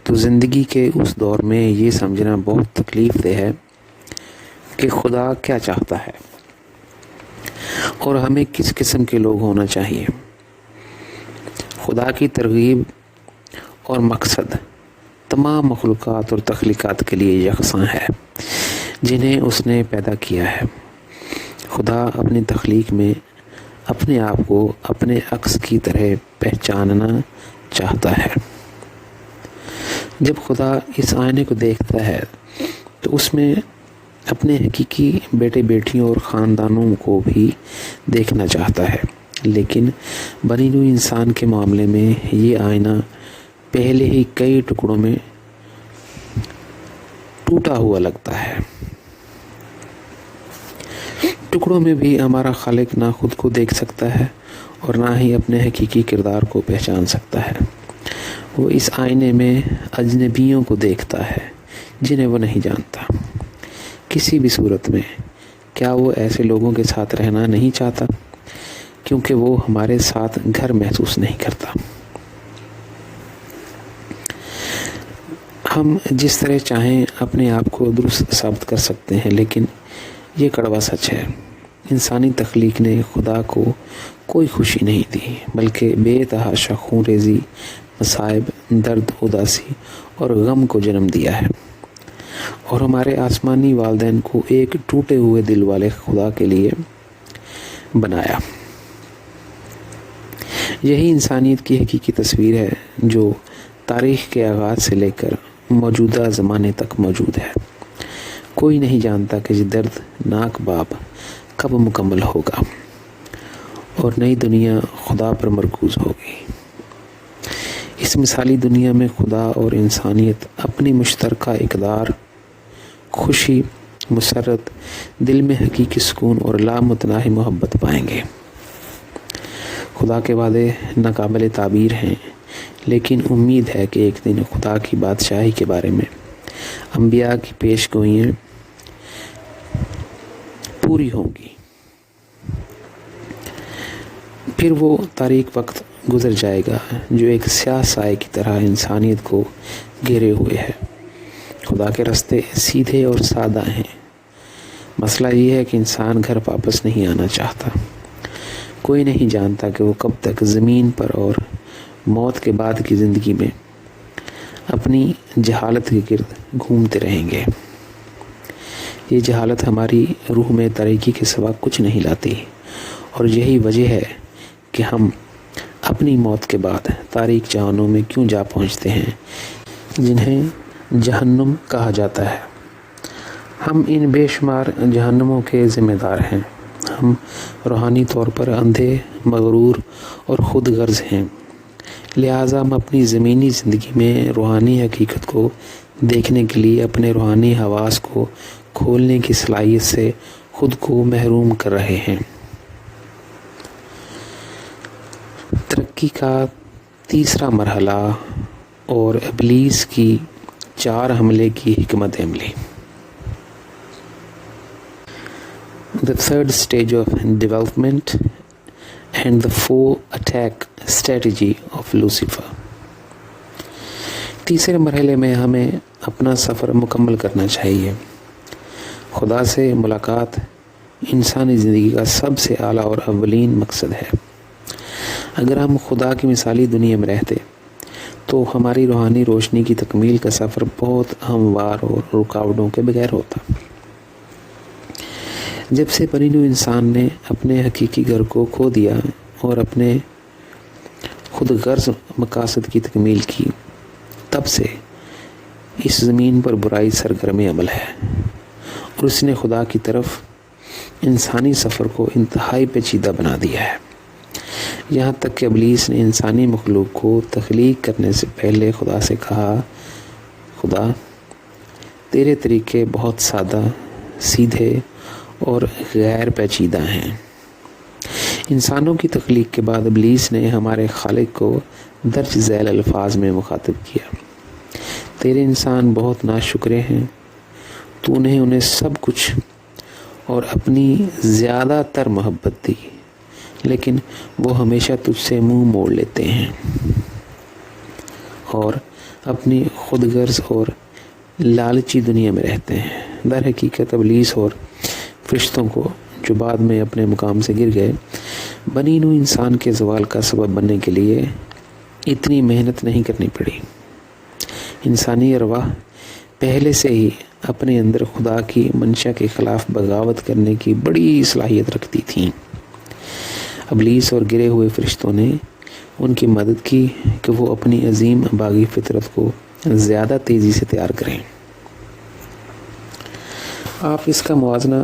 تو زندگی کے اس دور میں یہ سمجھنا بہت تکلیف دہ ہے کہ خدا کیا چاہتا ہے اور ہمیں کس قسم کے لوگ ہونا چاہیے۔ خدا کی ترغیب اور مقصد تمام مخلوقات اور تخلیقات کے لیے یکساں ہے جنہیں اس نے پیدا کیا ہے۔ خدا اپنی تخلیق میں اپنے آپ کو اپنے عکس کی طرح پہچاننا چاہتا ہے۔ جب خدا اس آئینے کو دیکھتا ہے تو اس میں اپنے حقیقی بیٹے بیٹیوں اور خاندانوں کو بھی دیکھنا چاہتا ہے، لیکن بنی نوع انسان کے معاملے میں یہ آئینہ پہلے ہی کئی ٹکڑوں میں ٹوٹا ہوا لگتا ہے۔ ٹکڑوں میں بھی ہمارا خالق نہ خود کو دیکھ سکتا ہے اور نہ ہی اپنے حقیقی کردار کو پہچان سکتا ہے۔ وہ اس آئینے میں اجنبیوں کو دیکھتا ہے جنہیں وہ نہیں جانتا۔ کسی بھی صورت میں کیا وہ ایسے لوگوں کے ساتھ رہنا نہیں چاہتا کیونکہ وہ ہمارے ساتھ گھر محسوس نہیں کرتا۔ ہم جس طرح چاہیں اپنے آپ کو درست ثابت کر سکتے ہیں، لیکن یہ کڑوا سچ ہے، انسانی تخلیق نے خدا کو کوئی خوشی نہیں دی بلکہ بے تحاشا خون ریزی، مصائب، درد، اداسی اور غم کو جنم دیا ہے، اور ہمارے آسمانی والدین کو ایک ٹوٹے ہوئے دل والے خدا کے لیے بنایا۔ یہی انسانیت کی حقیقی تصویر ہے جو تاریخ کے آغاز سے لے کر موجودہ زمانے تک موجود ہے۔ کوئی نہیں جانتا کہ یہ درد ناک باب کب مکمل ہوگا اور نئی دنیا خدا پر مرکوز ہوگی۔ اس مثالی دنیا میں خدا اور انسانیت اپنی مشترکہ اقدار، خوشی، مسرت، دل میں حقیقی سکون اور لامتناہی محبت پائیں گے۔ خدا کے وعدے ناقابل تعبیر ہیں، لیکن امید ہے کہ ایک دن خدا کی بادشاہی کے بارے میں انبیاء کی پیش گوئیاں پوری ہوں گی۔ پھر وہ تاریک وقت گزر جائے گا جو ایک سیاہ سائے کی طرح انسانیت کو گھیرے ہوئے ہے۔ خدا کے راستے سیدھے اور سادہ ہیں۔ مسئلہ یہ ہے کہ انسان گھر واپس نہیں آنا چاہتا۔ کوئی نہیں جانتا کہ وہ کب تک زمین پر اور موت کے بعد کی زندگی میں اپنی جہالت کے گرد گھومتے رہیں گے۔ یہ جہالت ہماری روح میں تاریکی کے سوا کچھ نہیں لاتی، اور یہی وجہ ہے کہ ہم اپنی موت کے بعد تاریک جہانوں میں کیوں جا پہنچتے ہیں جنہیں جہنم کہا جاتا ہے۔ ہم ان بے شمار جہنموں کے ذمہ دار ہیں۔ ہم روحانی طور پر اندھے، مغرور اور خود غرض ہیں، لہٰذا ہم اپنی زمینی زندگی میں روحانی حقیقت کو دیکھنے کے لیے اپنے روحانی حواس کو کھولنے کی صلاحیت سے خود کو محروم کر رہے ہیں۔ ترقی کا تیسرا مرحلہ اور ابلیس کی 4 حملے کی حکمت عملی۔ The third stage of development and the 4 attack strategy of Lucifer۔ تیسرے مرحلے میں ہمیں اپنا سفر مکمل کرنا چاہیے۔ خدا سے ملاقات انسانی زندگی کا سب سے اعلیٰ اور اولین مقصد ہے۔ اگر ہم خدا کی مثالی دنیا میں رہتے تو ہماری روحانی روشنی کی تکمیل کا سفر بہت ہموار اور رکاوٹوں کے بغیر ہوتا۔ جب سے بنی نوع انسان نے اپنے حقیقی گھر کو کھو دیا اور اپنے خود غرض مقاصد کی تکمیل کی، تب سے اس زمین پر برائی سرگرم عمل ہے، اور اس نے خدا کی طرف انسانی سفر کو انتہائی پیچیدہ بنا دیا ہے، یہاں تک کہ ابلیس نے انسانی مخلوق کو تخلیق کرنے سے پہلے خدا سے کہا، خدا تیرے طریقے بہت سادہ، سیدھے اور غیر پیچیدہ ہیں۔ انسانوں کی تخلیق کے بعد ابلیس نے ہمارے خالق کو درج ذیل الفاظ میں مخاطب کیا، تیرے انسان بہت ناشکرے ہیں، تو نے انہیں سب کچھ اور اپنی زیادہ تر محبت دی، لیکن وہ ہمیشہ تجھ سے منہ موڑ لیتے ہیں اور اپنی خود غرض اور لالچی دنیا میں رہتے ہیں۔ در حقیقت ابلیس اور فرشتوں کو، جو بعد میں اپنے مقام سے گر گئے، بنی نوع انسان کے زوال کا سبب بننے کے لیے اتنی محنت نہیں کرنی پڑی۔ انسانی ارواح پہلے سے ہی اپنے اندر خدا کی منشا کے خلاف بغاوت کرنے کی بڑی صلاحیت رکھتی تھیں۔ ابلیس اور گرے ہوئے فرشتوں نے ان کی مدد کی کہ وہ اپنی عظیم باغی فطرت کو زیادہ تیزی سے تیار کریں۔ آپ اس کا موازنہ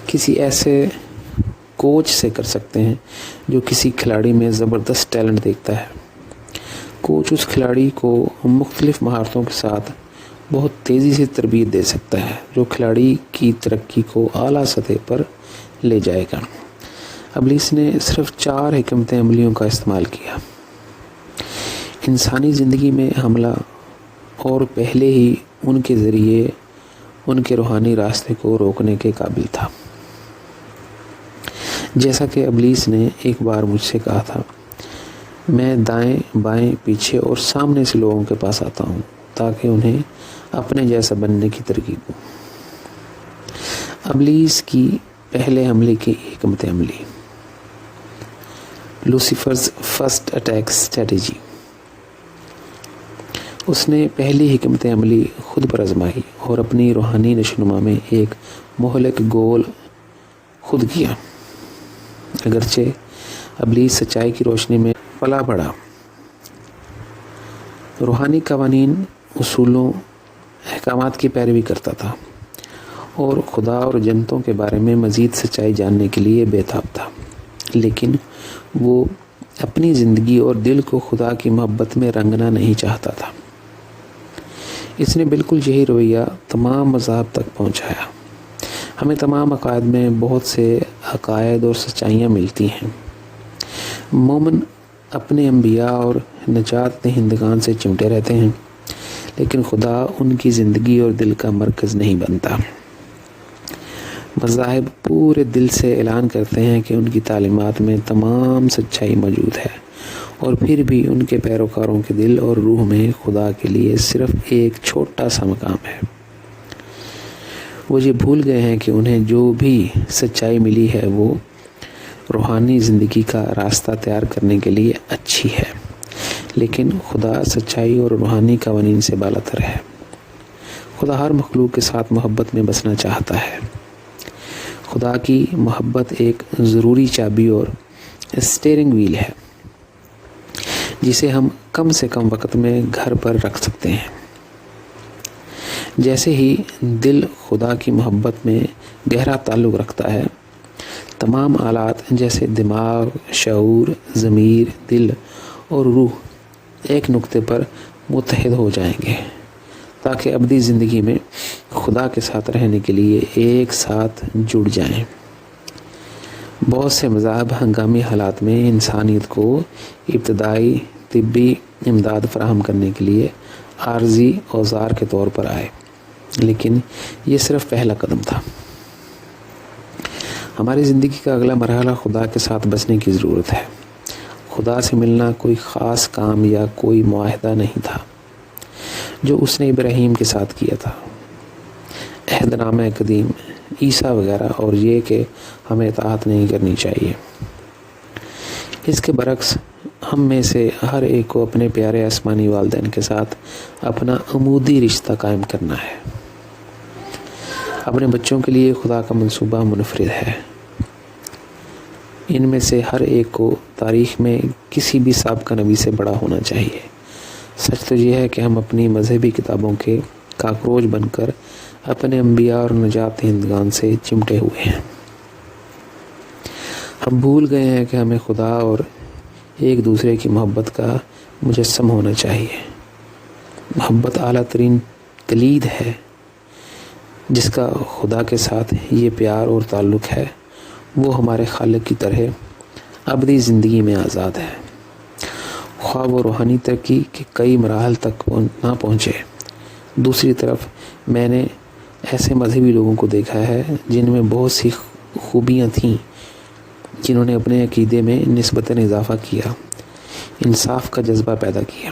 کسی ایسے کوچ سے کر سکتے ہیں جو کسی کھلاڑی میں زبردست ٹیلنٹ دیکھتا ہے۔ کوچ اس کھلاڑی کو مختلف مہارتوں کے ساتھ بہت تیزی سے تربیت دے سکتا ہے، جو کھلاڑی کی ترقی کو اعلیٰ سطح پر لے جائے گا۔ ابلیس نے صرف 4 حکمت عملیوں کا استعمال کیا۔ انسانی زندگی میں حملہ اور پہلے ہی ان کے ذریعے ان کے روحانی راستے کو روکنے کے قابل تھا۔ جیسا کہ ابلیس نے ایک بار مجھ سے کہا تھا، میں دائیں بائیں پیچھے اور سامنے سے لوگوں کے پاس آتا ہوں تاکہ انہیں اپنے جیسا بننے کی ترغیب ہو۔ ابلیس کی پہلے حملے کی حکمت عملی، لوسیفرز فرسٹ اٹیک اسٹریٹجی۔ اس نے پہلی حکمت عملی خود پر آزمائی اور اپنی روحانی نشوونما میں ایک مہلک گول خود کیا۔ اگرچہ ابلیس سچائی کی روشنی میں پلا بڑھا، روحانی قوانین، اصولوں، احکامات کی پیروی کرتا تھا اور خدا اور جنتوں کے بارے میں مزید سچائی جاننے کے لیے بےتاب تھا، لیکن وہ اپنی زندگی اور دل کو خدا کی محبت میں رنگنا نہیں چاہتا تھا۔ اس نے بالکل یہی رویہ تمام مذاہب تک پہنچایا۔ ہمیں تمام عقائد میں بہت سے عقائد اور سچائیاں ملتی ہیں۔ مومن اپنے انبیاء اور نجات دہندگان سے چمٹے رہتے ہیں، لیکن خدا ان کی زندگی اور دل کا مرکز نہیں بنتا۔ مذاہب پورے دل سے اعلان کرتے ہیں کہ ان کی تعلیمات میں تمام سچائی موجود ہے، اور پھر بھی ان کے پیروکاروں کے دل اور روح میں خدا کے لیے صرف ایک چھوٹا سا مقام ہے۔ وہ یہ بھول گئے ہیں کہ انہیں جو بھی سچائی ملی ہے وہ روحانی زندگی کا راستہ تیار کرنے کے لیے اچھی ہے، لیکن خدا سچائی اور روحانی قوانین سے بالا تر ہے۔ خدا ہر مخلوق کے ساتھ محبت میں بسنا چاہتا ہے۔ خدا کی محبت ایک ضروری چابی اور اسٹیئرنگ وہیل ہے جسے ہم کم سے کم وقت میں گھر پر رکھ سکتے ہیں۔ جیسے ہی دل خدا کی محبت میں گہرا تعلق رکھتا ہے، تمام آلات جیسے دماغ، شعور، ضمیر، دل اور روح ایک نقطے پر متحد ہو جائیں گے تاکہ ابدی زندگی میں خدا کے ساتھ رہنے کے لیے ایک ساتھ جڑ جائیں۔ بہت سے مذاہب ہنگامی حالات میں انسانیت کو ابتدائی طبی امداد فراہم کرنے کے لیے عارضی اوزار کے طور پر آئے، لیکن یہ صرف پہلا قدم تھا۔ ہماری زندگی کا اگلا مرحلہ خدا کے ساتھ بسنے کی ضرورت ہے۔ خدا سے ملنا کوئی خاص کام یا کوئی معاہدہ نہیں تھا جو اس نے ابراہیم کے ساتھ کیا تھا، عہد نامہ قدیم، عیسیٰ وغیرہ، اور یہ کہ ہمیں اطاعت نہیں کرنی چاہیے۔ اس کے برعکس ہم میں سے ہر ایک کو اپنے پیارے آسمانی والدین کے ساتھ اپنا عمودی رشتہ قائم کرنا ہے۔ اپنے بچوں کے لیے خدا کا منصوبہ منفرد ہے۔ ان میں سے ہر ایک کو تاریخ میں کسی بھی سابقہ نبی سے بڑا ہونا چاہیے۔ سچ تو یہ ہے کہ ہم اپنی مذہبی کتابوں کے کاکروچ بن کر اپنے انبیاء اور نجات دہندگان سے چمٹے ہوئے ہیں۔ ہم بھول گئے ہیں کہ ہمیں خدا اور ایک دوسرے کی محبت کا مجسم ہونا چاہیے۔ محبت اعلیٰ ترین کلید ہے جس کا خدا کے ساتھ یہ پیار اور تعلق ہے۔ وہ ہمارے خالق کی طرح ابدی زندگی میں آزاد ہے، خواہ وہ روحانی ترقی کے کئی مراحل تک نہ پہنچے۔ دوسری طرف میں نے ایسے مذہبی لوگوں کو دیکھا ہے جن میں بہت سی خوبیاں تھیں، جنہوں نے اپنے عقیدے میں نسبتاً اضافہ کیا، انصاف کا جذبہ پیدا کیا،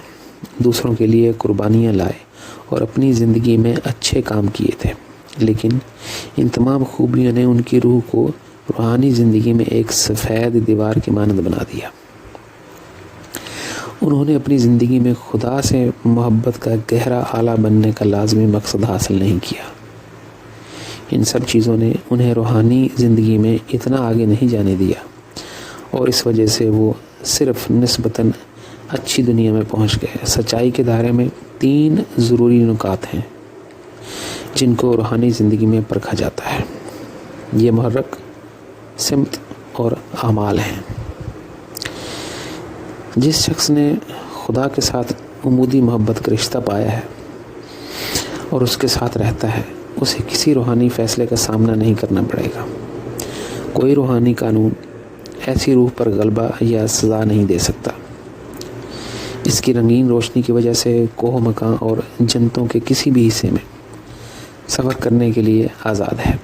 دوسروں کے لیے قربانیاں لائے اور اپنی زندگی میں اچھے کام کیے تھے، لیکن ان تمام خوبیوں نے ان کی روح کو روحانی زندگی میں ایک سفید دیوار کی مانند بنا دیا۔ انہوں نے اپنی زندگی میں خدا سے محبت کا گہرا آلہ بننے کا لازمی مقصد حاصل نہیں کیا۔ ان سب چیزوں نے انہیں روحانی زندگی میں اتنا آگے نہیں جانے دیا، اور اس وجہ سے وہ صرف نسبتاً اچھی دنیا میں پہنچ گئے۔ سچائی کے دائرے میں 3 ضروری نکات ہیں جن کو روحانی زندگی میں پرکھا جاتا ہے۔ یہ محرک، سمت اور اعمال ہیں۔ جس شخص نے خدا کے ساتھ عمودی محبت کا رشتہ پایا ہے اور اس کے ساتھ رہتا ہے، اسے کسی روحانی فیصلے کا سامنا نہیں کرنا پڑے گا۔ کوئی روحانی قانون ایسی روح پر غلبہ یا سزا نہیں دے سکتا۔ اس کی رنگین روشنی کی وجہ سے کوہ مکاں اور جنتوں کے کسی بھی حصے میں سفر کرنے کے لیے آزاد ہے۔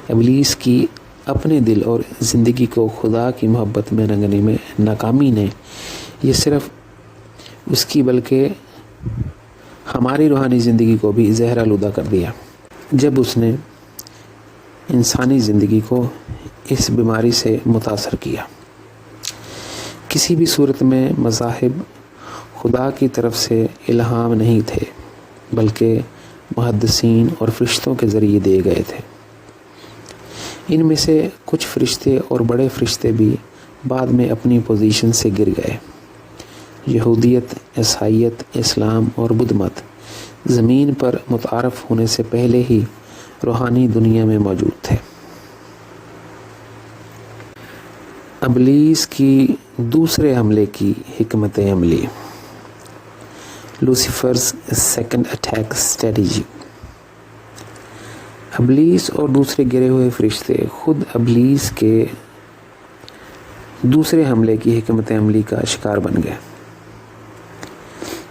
ابلیس کی اپنے دل اور زندگی کو خدا کی محبت میں رنگنے میں ناکامی نے یہ صرف اس کی بلکہ ہماری روحانی زندگی کو بھی زہر آلودہ کر دیا جب اس نے انسانی زندگی کو اس بیماری سے متاثر کیا۔ کسی بھی صورت میں مذاہب خدا کی طرف سے الہام نہیں تھے، بلکہ محدثین اور فرشتوں کے ذریعے دیے گئے تھے۔ ان میں سے کچھ فرشتے اور بڑے فرشتے بھی بعد میں اپنی پوزیشن سے گر گئے۔ یہودیت، عیسائیت، اسلام اور بدھ مت زمین پر متعارف ہونے سے پہلے ہی روحانی دنیا میں موجود تھے۔ ابلیس کی دوسرے حملے کی حکمت عملی، لوسیفرز سیکنڈ اٹیک اسٹریٹجی۔ ابلیس اور دوسرے گرے ہوئے فرشتے خود ابلیس کے دوسرے حملے کی حکمت عملی کا شکار بن گئے۔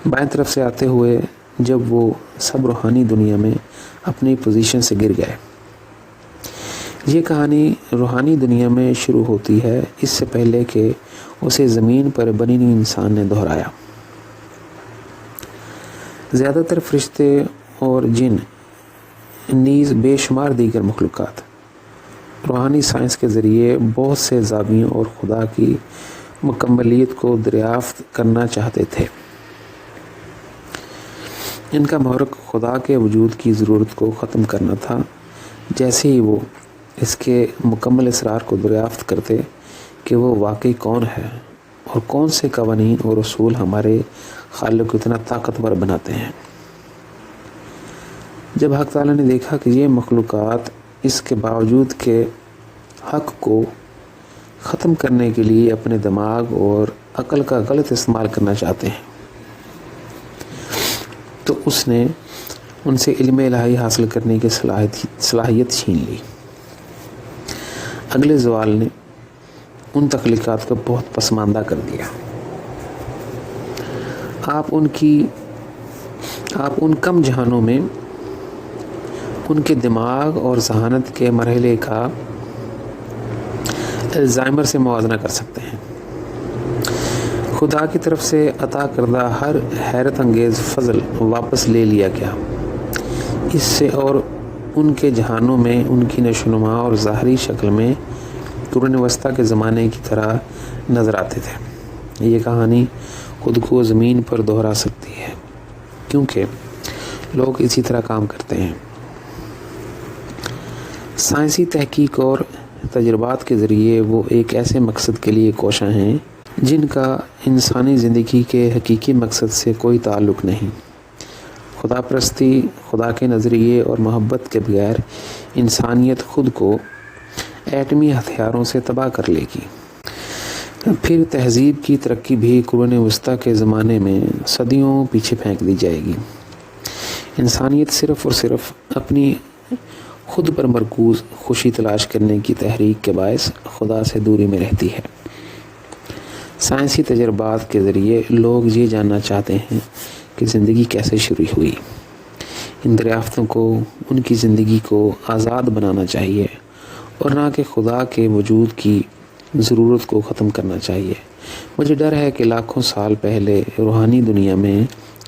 بائیں طرف سے آتے ہوئے جب وہ سب روحانی دنیا میں اپنی پوزیشن سے گر گئے۔ یہ کہانی روحانی دنیا میں شروع ہوتی ہے، اس سے پہلے کہ اسے زمین پر بنی ہوئی انسان نے دہرایا۔ زیادہ تر فرشتے اور جن نیز بے شمار دیگر مخلوقات روحانی سائنس کے ذریعے بہت سے زاویوں اور خدا کی مکملیت کو دریافت کرنا چاہتے تھے۔ ان کا محرک خدا کے وجود کی ضرورت کو ختم کرنا تھا۔ جیسے ہی وہ اس کے مکمل اسرار کو دریافت کرتے کہ وہ واقعی کون ہے اور کون سے قوانین اور اصول ہمارے خالق کو اتنا طاقتور بناتے ہیں۔ جب حق تعالیٰ نے دیکھا کہ یہ مخلوقات اس کے باوجود کہ حق کو ختم کرنے کے لیے اپنے دماغ اور عقل کا غلط استعمال کرنا چاہتے ہیں، تو اس نے ان سے علم الہی حاصل کرنے کی صلاحیت چھین لی۔ اگلے زوال نے ان تخلیقات کو بہت پسماندہ کر دیا۔ آپ ان کم جہانوں میں ان کے دماغ اور ذہانت کے مرحلے کا الزائمر سے موازنہ کر سکتے ہیں۔ خدا کی طرف سے عطا کردہ ہر حیرت انگیز فضل واپس لے لیا گیا۔ اس سے اور ان کے جہانوں میں ان کی نشوونما اور ظاہری شکل میں قرون وسطیٰ کے زمانے کی طرح نظر آتے تھے۔ یہ کہانی خود کو زمین پر دہرا سکتی ہے، کیونکہ لوگ اسی طرح کام کرتے ہیں۔ سائنسی تحقیق اور تجربات کے ذریعے وہ ایک ایسے مقصد کے لیے کوشاں ہیں جن کا انسانی زندگی کے حقیقی مقصد سے کوئی تعلق نہیں۔ خدا پرستی، خدا کے نظریے اور محبت کے بغیر انسانیت خود کو ایٹمی ہتھیاروں سے تباہ کر لے گی۔ پھر تہذیب کی ترقی بھی قرون وسطیٰ کے زمانے میں صدیوں پیچھے پھینک دی جائے گی۔ انسانیت صرف اور صرف اپنی خود پر مرکوز خوشی تلاش کرنے کی تحریک کے باعث خدا سے دوری میں رہتی ہے۔ سائنسی تجربات کے ذریعے لوگ یہ جاننا چاہتے ہیں کہ زندگی کیسے شروع ہوئی۔ ان دریافتوں کو ان کی زندگی کو آزاد بنانا چاہیے، اور نہ کہ خدا کے وجود کی ضرورت کو ختم کرنا چاہیے۔ مجھے ڈر ہے کہ لاکھوں سال پہلے روحانی دنیا میں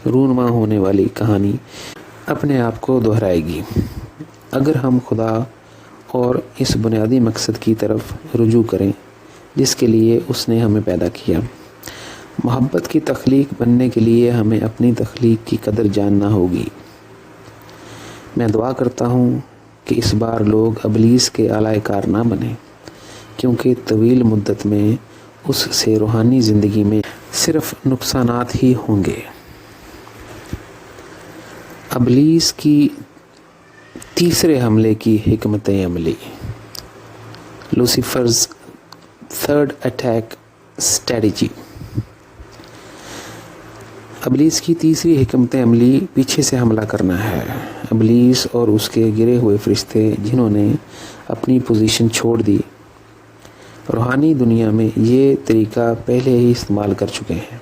رونما ہونے والی کہانی اپنے آپ کو دہرائے گی اگر ہم خدا اور اس بنیادی مقصد کی طرف رجوع کریں جس کے لیے اس نے ہمیں پیدا کیا۔ محبت کی تخلیق بننے کے لیے ہمیں اپنی تخلیق کی قدر جاننا ہوگی۔ میں دعا کرتا ہوں کہ اس بار لوگ ابلیس کے آلائے کار نہ بنیں، کیونکہ طویل مدت میں اس سے روحانی زندگی میں صرف نقصانات ہی ہوں گے۔ ابلیس کی تیسرے حملے کی حکمت عملی، لوسیفرز تھرڈ اٹیک اسٹریٹجی۔ ابلیس کی تیسری حکمت عملی پیچھے سے حملہ کرنا ہے۔ ابلیس اور اس کے گرے ہوئے فرشتے جنہوں نے اپنی پوزیشن چھوڑ دی، روحانی دنیا میں یہ طریقہ پہلے ہی استعمال کر چکے ہیں۔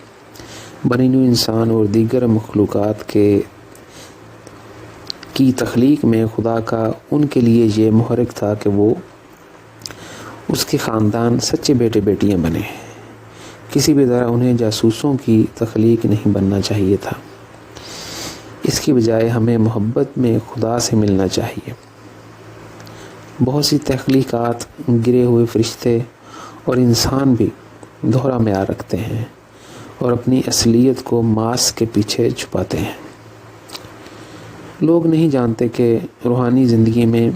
بنی نوع انسان اور دیگر مخلوقات کی تخلیق میں خدا کا ان کے لیے یہ محرک تھا کہ وہ اس کے خاندان سچے بیٹے بیٹیاں بنے۔ کسی بھی طرح انہیں جاسوسوں کی تخلیق نہیں بننا چاہیے تھا۔ اس کی بجائے ہمیں محبت میں خدا سے ملنا چاہیے۔ بہت سی تخلیقات، گرے ہوئے فرشتے اور انسان بھی دوہرا معیار رکھتے ہیں اور اپنی اصلیت کو ماسک کے پیچھے چھپاتے ہیں۔ لوگ نہیں جانتے کہ روحانی زندگی میں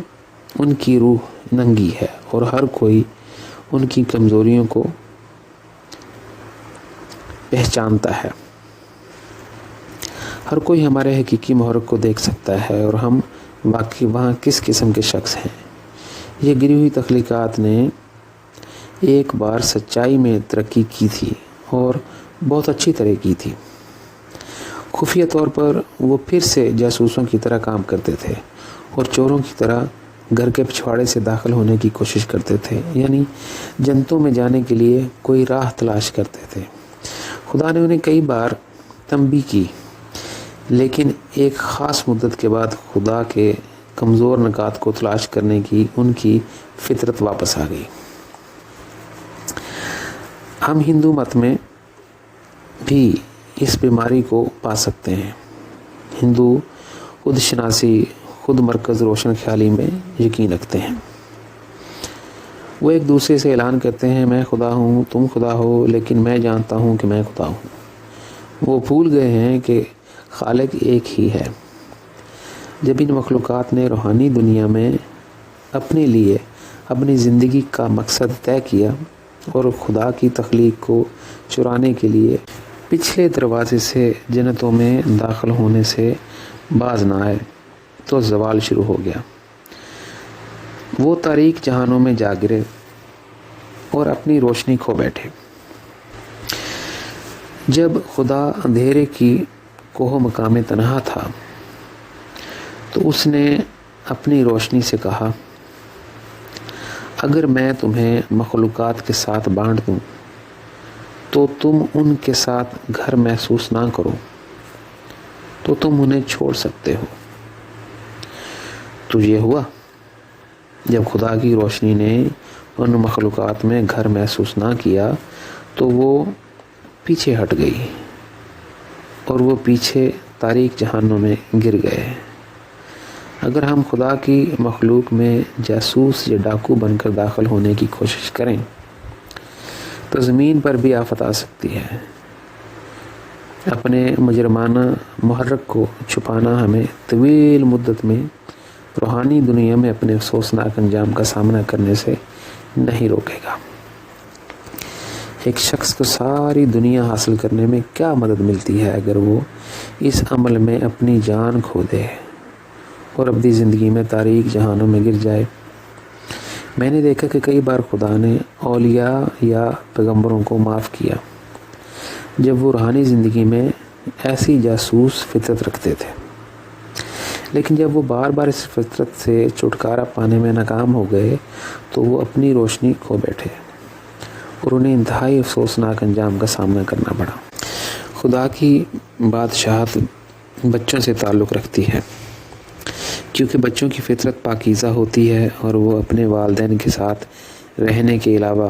ان کی روح ننگی ہے اور ہر کوئی ان کی کمزوریوں کو پہچانتا ہے۔ ہر کوئی ہمارے حقیقی محرک کو دیکھ سکتا ہے اور ہم واقعی وہاں کس قسم کے شخص ہیں۔ یہ گری ہوئی تخلیقات نے ایک بار سچائی میں ترقی کی تھی اور بہت اچھی طرح کی تھی۔ خفیہ طور پر وہ پھر سے جاسوسوں کی طرح کام کرتے تھے اور چوروں کی طرح گھر کے پچھواڑے سے داخل ہونے کی کوشش کرتے تھے، یعنی جنتوں میں جانے کے لیے کوئی راہ تلاش کرتے تھے۔ خدا نے انہیں کئی بار تنبیہ کی، لیکن ایک خاص مدت کے بعد خدا کے کمزور نکات کو تلاش کرنے کی ان کی فطرت واپس آ گئی۔ ہم ہندو مت میں بھی اس بیماری کو پا سکتے ہیں۔ ہندو خود شناسی، خود مرکز روشن خیالی میں یقین رکھتے ہیں۔ وہ ایک دوسرے سے اعلان کرتے ہیں، میں خدا ہوں، تم خدا ہو، لیکن میں جانتا ہوں کہ میں خدا ہوں۔ وہ بھول گئے ہیں کہ خالق ایک ہی ہے۔ جب ان مخلوقات نے روحانی دنیا میں اپنے لیے اپنی زندگی کا مقصد طے کیا اور خدا کی تخلیق کو چرانے کے لیے پچھلے دروازے سے جنتوں میں داخل ہونے سے باز نہ آئے تو زوال شروع ہو گیا۔ وہ تاریک جہانوں میں جا گرے اور اپنی روشنی کھو بیٹھے۔ جب خدا اندھیرے کی کوہ مقام تنہا تھا تو اس نے اپنی روشنی سے کہا، اگر میں تمہیں مخلوقات کے ساتھ بانٹ دوں تو تم ان کے ساتھ گھر محسوس نہ کرو تو تم انہیں چھوڑ سکتے ہو۔ تو یہ ہوا، جب خدا کی روشنی نے ان مخلوقات میں گھر محسوس نہ کیا تو وہ پیچھے ہٹ گئی اور وہ پیچھے تاریک جہانوں میں گر گئے۔ اگر ہم خدا کی مخلوق میں جاسوس یا ڈاکو بن کر داخل ہونے کی کوشش کریں تو زمین پر بھی آفت آ سکتی ہے۔ اپنے مجرمانہ محرک کو چھپانا ہمیں طویل مدت میں روحانی دنیا میں اپنے افسوسناک انجام کا سامنا کرنے سے نہیں روکے گا۔ ایک شخص کو ساری دنیا حاصل کرنے میں کیا مدد ملتی ہے اگر وہ اس عمل میں اپنی جان کھو دے اور اپنی زندگی میں تاریک جہانوں میں گر جائے۔ میں نے دیکھا کہ کئی بار خدا نے اولیاء یا پیغمبروں کو معاف کیا جب وہ روحانی زندگی میں ایسی جاسوس فطرت رکھتے تھے، لیکن جب وہ بار بار اس فطرت سے چھٹکارا پانے میں ناکام ہو گئے تو وہ اپنی روشنی کھو بیٹھے اور انہیں انتہائی افسوسناک انجام کا سامنا کرنا پڑا۔ خدا کی بادشاہت بچوں سے تعلق رکھتی ہے، کیونکہ بچوں کی فطرت پاکیزہ ہوتی ہے اور وہ اپنے والدین کے ساتھ رہنے کے علاوہ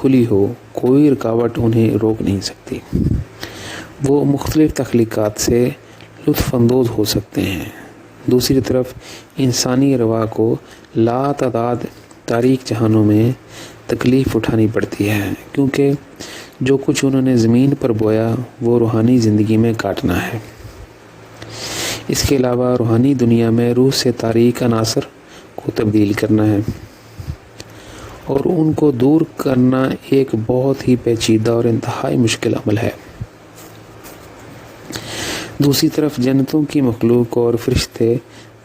کھلی ہو کوئی رکاوٹ انہیں روک نہیں سکتی۔ وہ مختلف تخلیقات سے لطف اندوز ہو سکتے ہیں۔ دوسری طرف انسانی ارواح کو لاتعداد تاریک جہانوں میں تکلیف اٹھانی پڑتی ہے، کیونکہ جو کچھ انہوں نے زمین پر بویا وہ روحانی زندگی میں کاٹنا ہے۔ اس کے علاوہ روحانی دنیا میں روح سے تاریک عناصر کو تبدیل کرنا ہے اور ان کو دور کرنا ایک بہت ہی پیچیدہ اور انتہائی مشکل عمل ہے۔ دوسری طرف جنتوں کی مخلوق اور فرشتے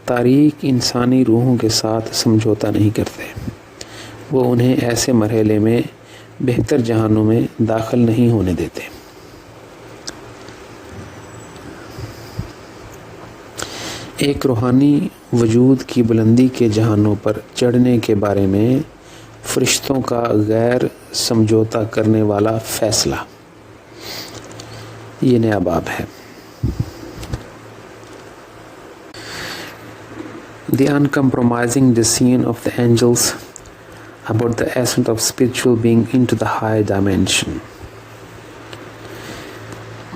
تاریک انسانی روحوں کے ساتھ سمجھوتا نہیں کرتے۔ وہ انہیں ایسے مرحلے میں بہتر جہانوں میں داخل نہیں ہونے دیتے۔ ایک روحانی وجود کی بلندی کے جہانوں پر چڑھنے کے بارے میں فرشتوں کا غیر سمجھوتا کرنے والا فیصلہ، یہ نیا باب ہے۔ The uncompromising decision of the angels about the ascent of spiritual being into the high dimension۔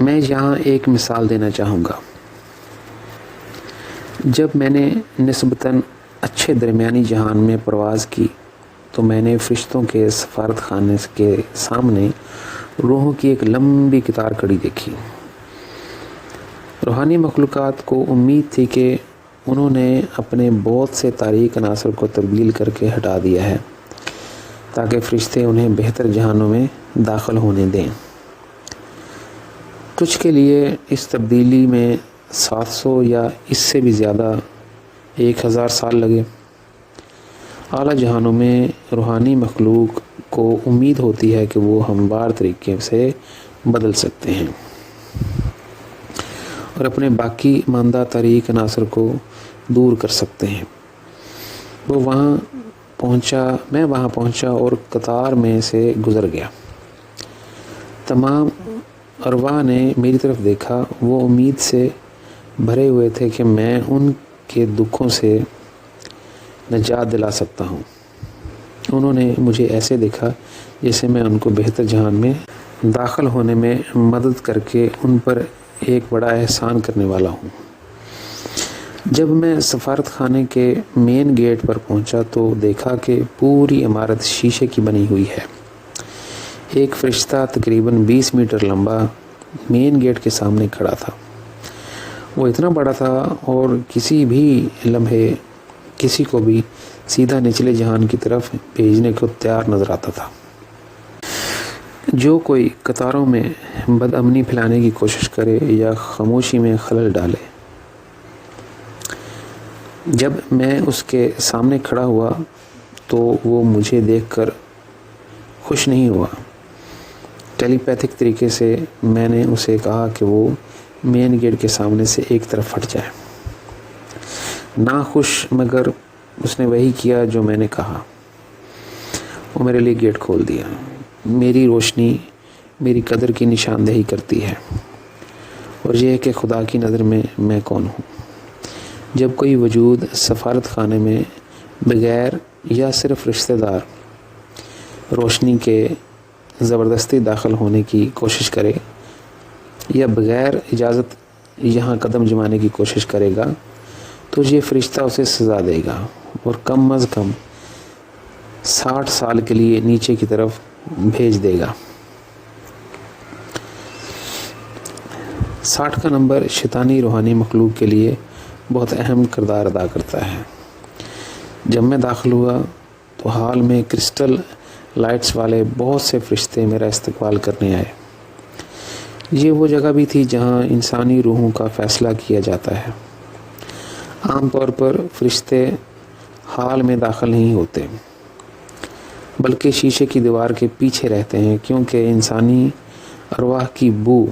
میں یہاں ایک مثال دینا چاہوں گا۔ جب میں نے نسبتاً اچھے درمیانی جہان میں پرواز کی تو میں نے فرشتوں کے سفارت خانے کے سامنے روحوں کی ایک لمبی قطار کھڑی دیکھی۔ روحانی مخلوقات کو امید تھی کہ انہوں نے اپنے بہت سے تاریک عناصر کو تبدیل کر کے ہٹا دیا ہے تاکہ فرشتے انہیں بہتر جہانوں میں داخل ہونے دیں۔ کچھ کے لیے اس تبدیلی میں 700 یا اس سے بھی زیادہ 1000 سال لگے۔ اعلیٰ جہانوں میں روحانی مخلوق کو امید ہوتی ہے کہ وہ ہموار طریقے سے بدل سکتے ہیں اور اپنے باقی ماندہ تاریک عناصر کو دور کر سکتے ہیں۔ میں وہاں پہنچا اور قطار میں سے گزر گیا۔ تمام ارواح نے میری طرف دیکھا۔ وہ امید سے بھرے ہوئے تھے کہ میں ان کے دکھوں سے نجات دلا سکتا ہوں۔ انہوں نے مجھے ایسے دیکھا جیسے میں ان کو بہتر جہان میں داخل ہونے میں مدد کر کے ان پر ایک بڑا احسان کرنے والا ہوں۔ جب میں سفارت خانے کے مین گیٹ پر پہنچا تو دیکھا کہ پوری عمارت شیشے کی بنی ہوئی ہے۔ ایک فرشتہ تقریباً 20 میٹر لمبا مین گیٹ کے سامنے کھڑا تھا۔ وہ اتنا بڑا تھا اور کسی بھی لمحے کسی کو بھی سیدھا نچلے جہان کی طرف بھیجنے کو تیار نظر آتا تھا۔ جو کوئی قطاروں میں بد امنی پھیلانے کی کوشش کرے یا خاموشی میں خلل ڈالے۔ جب میں اس کے سامنے کھڑا ہوا تو وہ مجھے دیکھ کر خوش نہیں ہوا۔ ٹیلی پیتھک طریقے سے میں نے اسے کہا کہ وہ مین گیٹ کے سامنے سے ایک طرف ہٹ جائے۔ ناخوش مگر اس نے وہی کیا جو میں نے کہا۔ وہ میرے لیے گیٹ کھول دیا۔ میری روشنی میری قدر کی نشاندہی کرتی ہے اور یہ کہ خدا کی نظر میں میں کون ہوں۔ جب کوئی وجود سفارت خانے میں بغیر یا صرف رشتہ دار روشنی کے زبردستی داخل ہونے کی کوشش کرے یا بغیر اجازت یہاں قدم جمانے کی کوشش کرے گا تو یہ فرشتہ اسے سزا دے گا اور کم از کم 60 سال کے لیے نیچے کی طرف بھیج دے گا۔ 60 کا نمبر شیطانی روحانی مخلوق کے لیے بہت اہم کردار ادا کرتا ہے۔ جب میں داخل ہوا تو حال میں کرسٹل لائٹس والے بہت سے فرشتے میرا استقبال کرنے آئے۔ یہ وہ جگہ بھی تھی جہاں انسانی روحوں کا فیصلہ کیا جاتا ہے۔ عام طور پر فرشتے حال میں داخل نہیں ہوتے بلکہ شیشے کی دیوار کے پیچھے رہتے ہیں، کیونکہ انسانی ارواح کی بو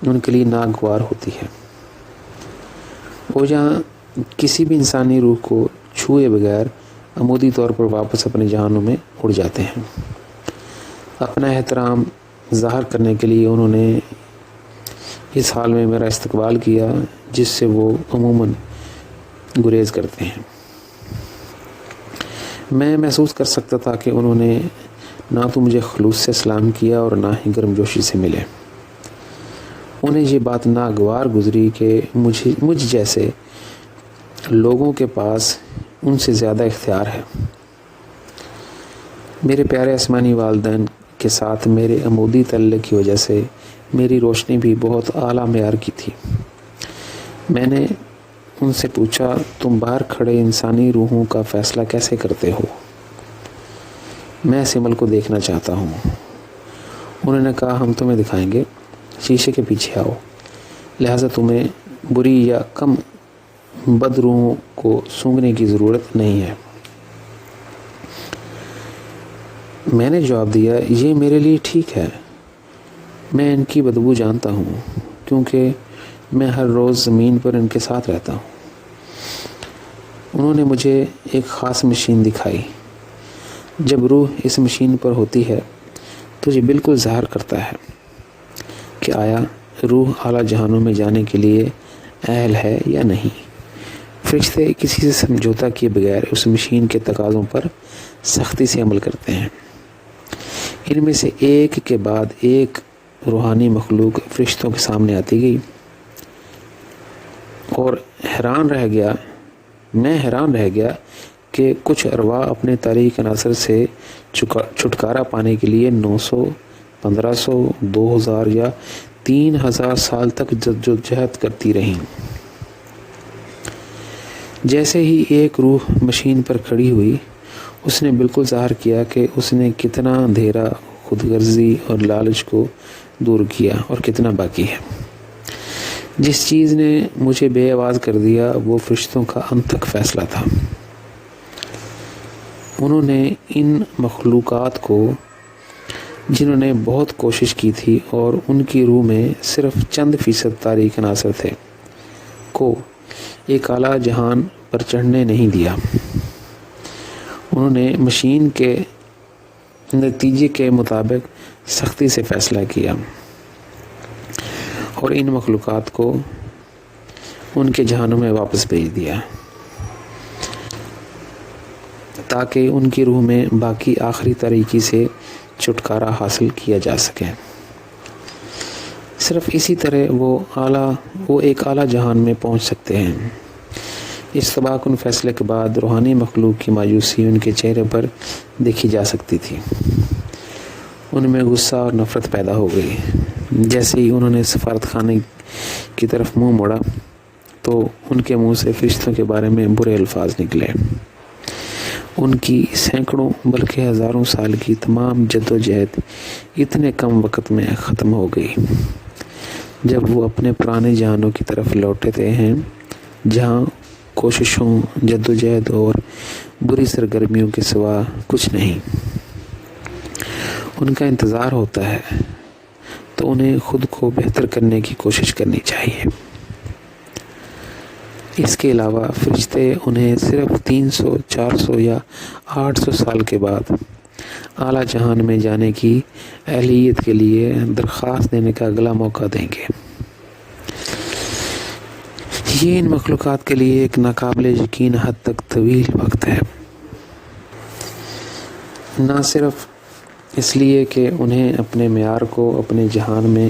ان کے لیے ناگوار ہوتی ہے۔ وہ جہاں کسی بھی انسانی روح کو چھوئے بغیر عمودی طور پر واپس اپنے جہانوں میں اڑ جاتے ہیں۔ اپنا احترام ظاہر کرنے کے لیے انہوں نے اس حال میں میرا استقبال کیا جس سے وہ عموماً گریز کرتے ہیں۔ میں محسوس کر سکتا تھا کہ انہوں نے نہ تو مجھے خلوص سے سلام کیا اور نہ ہی گرمجوشی سے ملے۔ انہیں یہ بات ناگوار گزری کہ مجھ جیسے لوگوں کے پاس ان سے زیادہ اختیار ہے۔ میرے پیارے آسمانی والدین کے ساتھ میرے عمودی تعلق کی وجہ سے میری روشنی بھی بہت اعلیٰ معیار کی تھی۔ میں نے ان سے پوچھا، تم باہر کھڑے انسانی روحوں کا فیصلہ کیسے کرتے ہو؟ میں اس عمل کو دیکھنا چاہتا ہوں۔ انہوں نے کہا، ہم تمہیں دکھائیں گے، شیشے کے پیچھے آؤ، لہٰذا تمہیں بری یا کم بد روحوں کو سونگھنے کی ضرورت نہیں ہے۔ میں نے جواب دیا، یہ میرے لیے ٹھیک ہے، میں ان کی بدبو جانتا ہوں کیونکہ میں ہر روز زمین پر ان کے ساتھ رہتا ہوں۔ انہوں نے مجھے ایک خاص مشین دکھائی۔ جب روح اس مشین پر ہوتی ہے تو یہ بالکل ظاہر کرتا ہے کہ آیا روح اعلیٰ جہانوں میں جانے کے لیے اہل ہے یا نہیں۔ فرشتے کسی سے سمجھوتا کیے بغیر اس مشین کے تقاضوں پر سختی سے عمل کرتے ہیں۔ ان میں سے ایک کے بعد ایک روحانی مخلوق فرشتوں کے سامنے آتی گئی اور میں حیران رہ گیا کہ کچھ ارواح اپنے تاریک عناصر سے چھٹکارا پانے کے لیے 900، 1500، 2000 یا 3000 سال تک جدوجہد کرتی رہیں۔ جیسے ہی ایک روح مشین پر کھڑی ہوئی، اس نے بالکل ظاہر کیا کہ اس نے کتنا اندھیرا، خود غرضی اور لالچ کو دور کیا اور کتنا باقی ہے۔ جس چیز نے مجھے بے آواز کر دیا وہ فرشتوں کا انتھک فیصلہ تھا۔ انہوں نے ان مخلوقات کو، جنہوں نے بہت کوشش کی تھی اور ان کی روح میں صرف چند فیصد تاریک عناصر تھے، کو ایک اعلیٰ جہان پر چڑھنے نہیں دیا۔ انہوں نے مشین کے نتیجے کے مطابق سختی سے فیصلہ کیا اور ان مخلوقات کو ان کے جہانوں میں واپس بھیج دیا تاکہ ان کی روح میں باقی آخری تاریکی سے چھٹکارا حاصل کیا جا سکے۔ صرف اسی طرح وہ ایک اعلیٰ جہان میں پہنچ سکتے ہیں۔ اس تباہکن فیصلے کے بعد روحانی مخلوق کی مایوسی ان کے چہرے پر دیکھی جا سکتی تھی۔ ان میں غصہ اور نفرت پیدا ہو گئی۔ جیسے ہی انہوں نے سفارت خانے کی طرف منہ موڑا تو ان کے منہ سے فرشتوں کے بارے میں برے الفاظ نکلے۔ ان کی سینکڑوں بلکہ ہزاروں سال کی تمام جدوجہد اتنے کم وقت میں ختم ہو گئی۔ جب وہ اپنے پرانے جہانوں کی طرف لوٹتے ہیں جہاں کوششوں، جدوجہد اور بری سرگرمیوں کے سوا کچھ نہیں، ان کا انتظار ہوتا ہے، تو انہیں خود کو بہتر کرنے کی کوشش کرنی چاہیے۔ اس کے علاوہ فرشتے انہیں صرف 300، 400 یا 800 سال کے بعد اعلیٰ جہان میں جانے کی اہلیت کے لیے درخواست دینے کا اگلا موقع دیں گے۔ یہ ان مخلوقات کے لیے ایک ناقابل یقین حد تک طویل وقت ہے، نہ صرف اس لیے کہ انہیں اپنے معیار کو اپنے جہان میں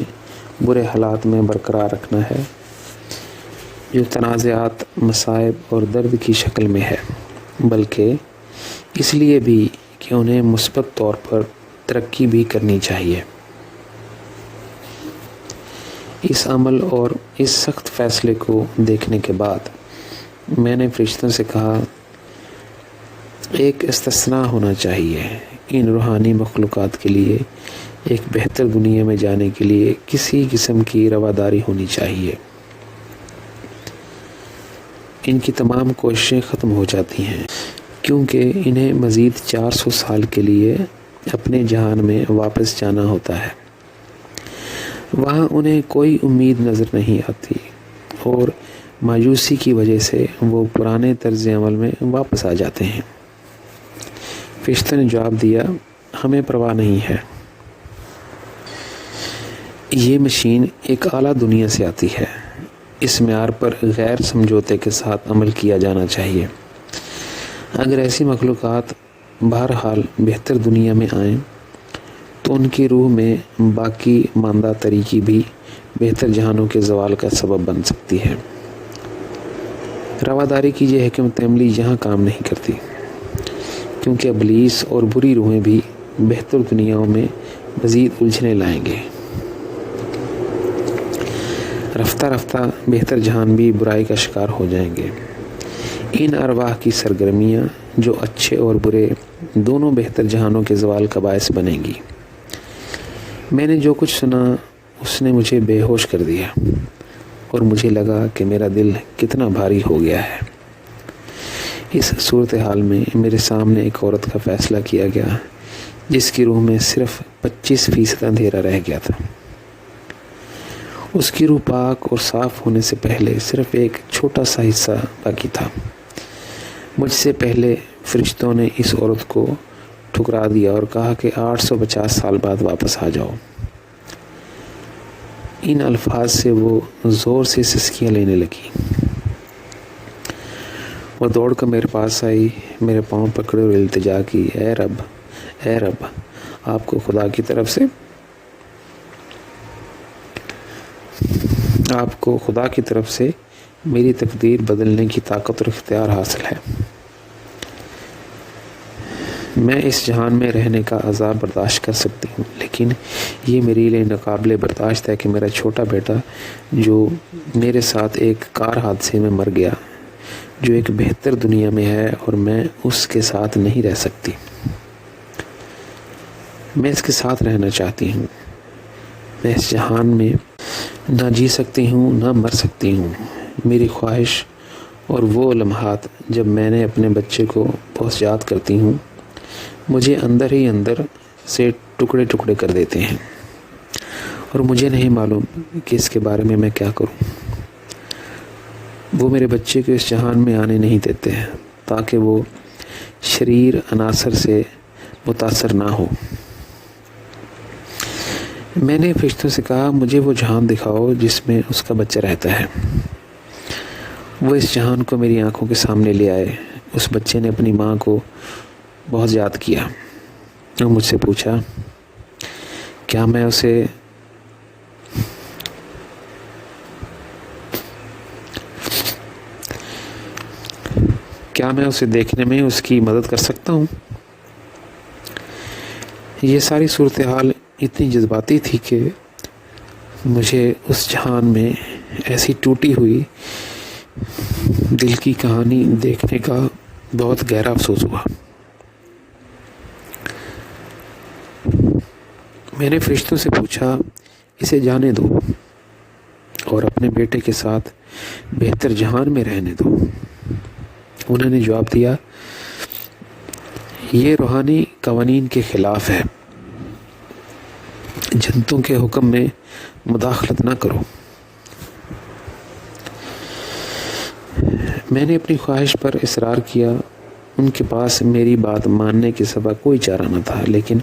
برے حالات میں برقرار رکھنا ہے جو تنازعات، مصائب اور درد کی شکل میں ہے، بلکہ اس لیے بھی کہ انہیں مثبت طور پر ترقی بھی کرنی چاہیے۔ اس عمل اور اس سخت فیصلے کو دیکھنے کے بعد میں نے فرشتوں سے کہا، ایک استثناء ہونا چاہیے۔ ان روحانی مخلوقات کے لیے ایک بہتر دنیا میں جانے کے لیے کسی قسم کی رواداری ہونی چاہیے۔ ان کی تمام کوششیں ختم ہو جاتی ہیں کیونکہ انہیں مزید 400 سال کے لیے اپنے جہان میں واپس جانا ہوتا ہے۔ وہاں انہیں کوئی امید نظر نہیں آتی اور مایوسی کی وجہ سے وہ پرانے طرز عمل میں واپس آ جاتے ہیں۔ فرشتوں نے جواب دیا، ہمیں پرواہ نہیں ہے۔ یہ مشین ایک اعلیٰ دنیا سے آتی ہے، اس معیار پر غیر سمجھوتے کے ساتھ عمل کیا جانا چاہیے۔ اگر ایسی مخلوقات بہرحال بہتر دنیا میں آئیں تو ان کی روح میں باقی ماندہ طریقی بھی بہتر جہانوں کے زوال کا سبب بن سکتی ہے۔ رواداری کی یہ حکمت عملی یہاں کام نہیں کرتی، کیونکہ ابلیس اور بری روحیں بھی بہتر دنیاؤں میں مزید الجھنے لائیں گے۔ رفتہ رفتہ بہتر جہان بھی برائی کا شکار ہو جائیں گے۔ ان ارواح کی سرگرمیاں جو اچھے اور برے دونوں بہتر جہانوں کے زوال کا باعث بنیں گی۔ میں نے جو کچھ سنا اس نے مجھے بے ہوش کر دیا، اور مجھے لگا کہ میرا دل کتنا بھاری ہو گیا ہے۔ اس صورتحال میں میرے سامنے ایک عورت کا فیصلہ کیا گیا جس کی روح میں صرف 25% اندھیرا رہ گیا تھا۔ اس کی روح پاک اور صاف ہونے سے پہلے صرف ایک چھوٹا سا حصہ باقی تھا۔ مجھ سے پہلے فرشتوں نے اس عورت کو ٹھکرا دیا اور کہا کہ 850 سال بعد واپس آ جاؤ۔ ان الفاظ سے وہ زور سے سسکیاں لینے لگی۔ وہ دوڑ کر میرے پاس آئی، میرے پاؤں پکڑے اور التجا کی، اے رب، آپ کو خدا کی طرف سے میری تقدیر بدلنے کی طاقت اور اختیار حاصل ہے۔ میں اس جہان میں رہنے کا عذاب برداشت کر سکتی ہوں، لیکن یہ میرے لیے ناقابل برداشت ہے کہ میرا چھوٹا بیٹا جو میرے ساتھ ایک کار حادثے میں مر گیا، جو ایک بہتر دنیا میں ہے، اور میں اس کے ساتھ نہیں رہ سکتی۔ میں اس کے ساتھ رہنا چاہتی ہوں۔ میں اس جہان میں نہ جی سکتی ہوں نہ مر سکتی ہوں۔ میری خواہش اور وہ لمحات جب میں نے اپنے بچے کو بہت یاد کرتی ہوں، مجھے اندر ہی اندر سے ٹکڑے ٹکڑے کر دیتے ہیں، اور مجھے نہیں معلوم کہ اس کے بارے میں کیا کروں۔ وہ میرے بچے کو اس جہان میں آنے نہیں دیتے ہیں تاکہ وہ شریر عناصر سے متاثر نہ ہو۔ میں نے فرشتوں سے کہا، مجھے وہ جہان دکھاؤ جس میں اس کا بچہ رہتا ہے۔ وہ اس جہان کو میری آنکھوں کے سامنے لے آئے۔ اس بچے نے اپنی ماں کو بہت یاد کیا اور مجھ سے پوچھا، کیا میں اسے دیکھنے میں اس کی مدد کر سکتا ہوں؟ یہ ساری صورتحال اتنی جذباتی تھی کہ مجھے اس جہان میں ایسی ٹوٹی ہوئی دل کی کہانی دیکھنے کا بہت گہرا افسوس ہوا۔ میں نے فرشتوں سے پوچھا، اسے جانے دو اور اپنے بیٹے کے ساتھ بہتر جہان میں رہنے دو۔ انہوں نے جواب دیا، یہ روحانی قوانین کے خلاف ہے، جنتوں کے حکم میں مداخلت نہ کرو۔ میں نے اپنی خواہش پر اصرار کیا۔ ان کے پاس میری بات ماننے کے سوا کوئی چارہ نہ تھا، لیکن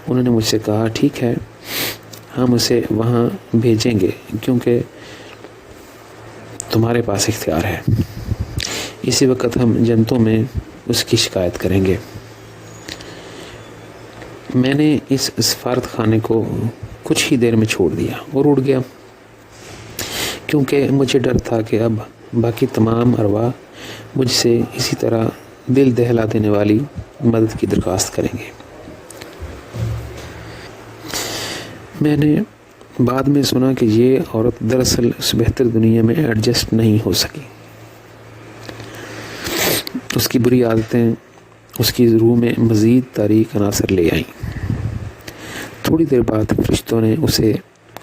انہوں نے مجھ سے کہا، ٹھیک ہے، ہم اسے وہاں بھیجیں گے کیونکہ تمہارے پاس اختیار ہے۔ اسی وقت ہم جنتوں میں اس کی شکایت کریں گے۔ میں نے اس سفارت خانے کو کچھ ہی دیر میں چھوڑ دیا اور اڑ گیا، کیونکہ مجھے ڈر تھا کہ اب باقی تمام ارواح مجھ سے اسی طرح دل دہلا دینے والی مدد کی درخواست کریں گے۔ میں نے بعد میں سنا کہ یہ عورت دراصل اس بہتر دنیا میں ایڈجسٹ نہیں ہو سکی۔ اس کی بری عادتیں اس کی روح میں مزید تاریک عناصر لے آئیں۔ تھوڑی دیر بعد فرشتوں نے اسے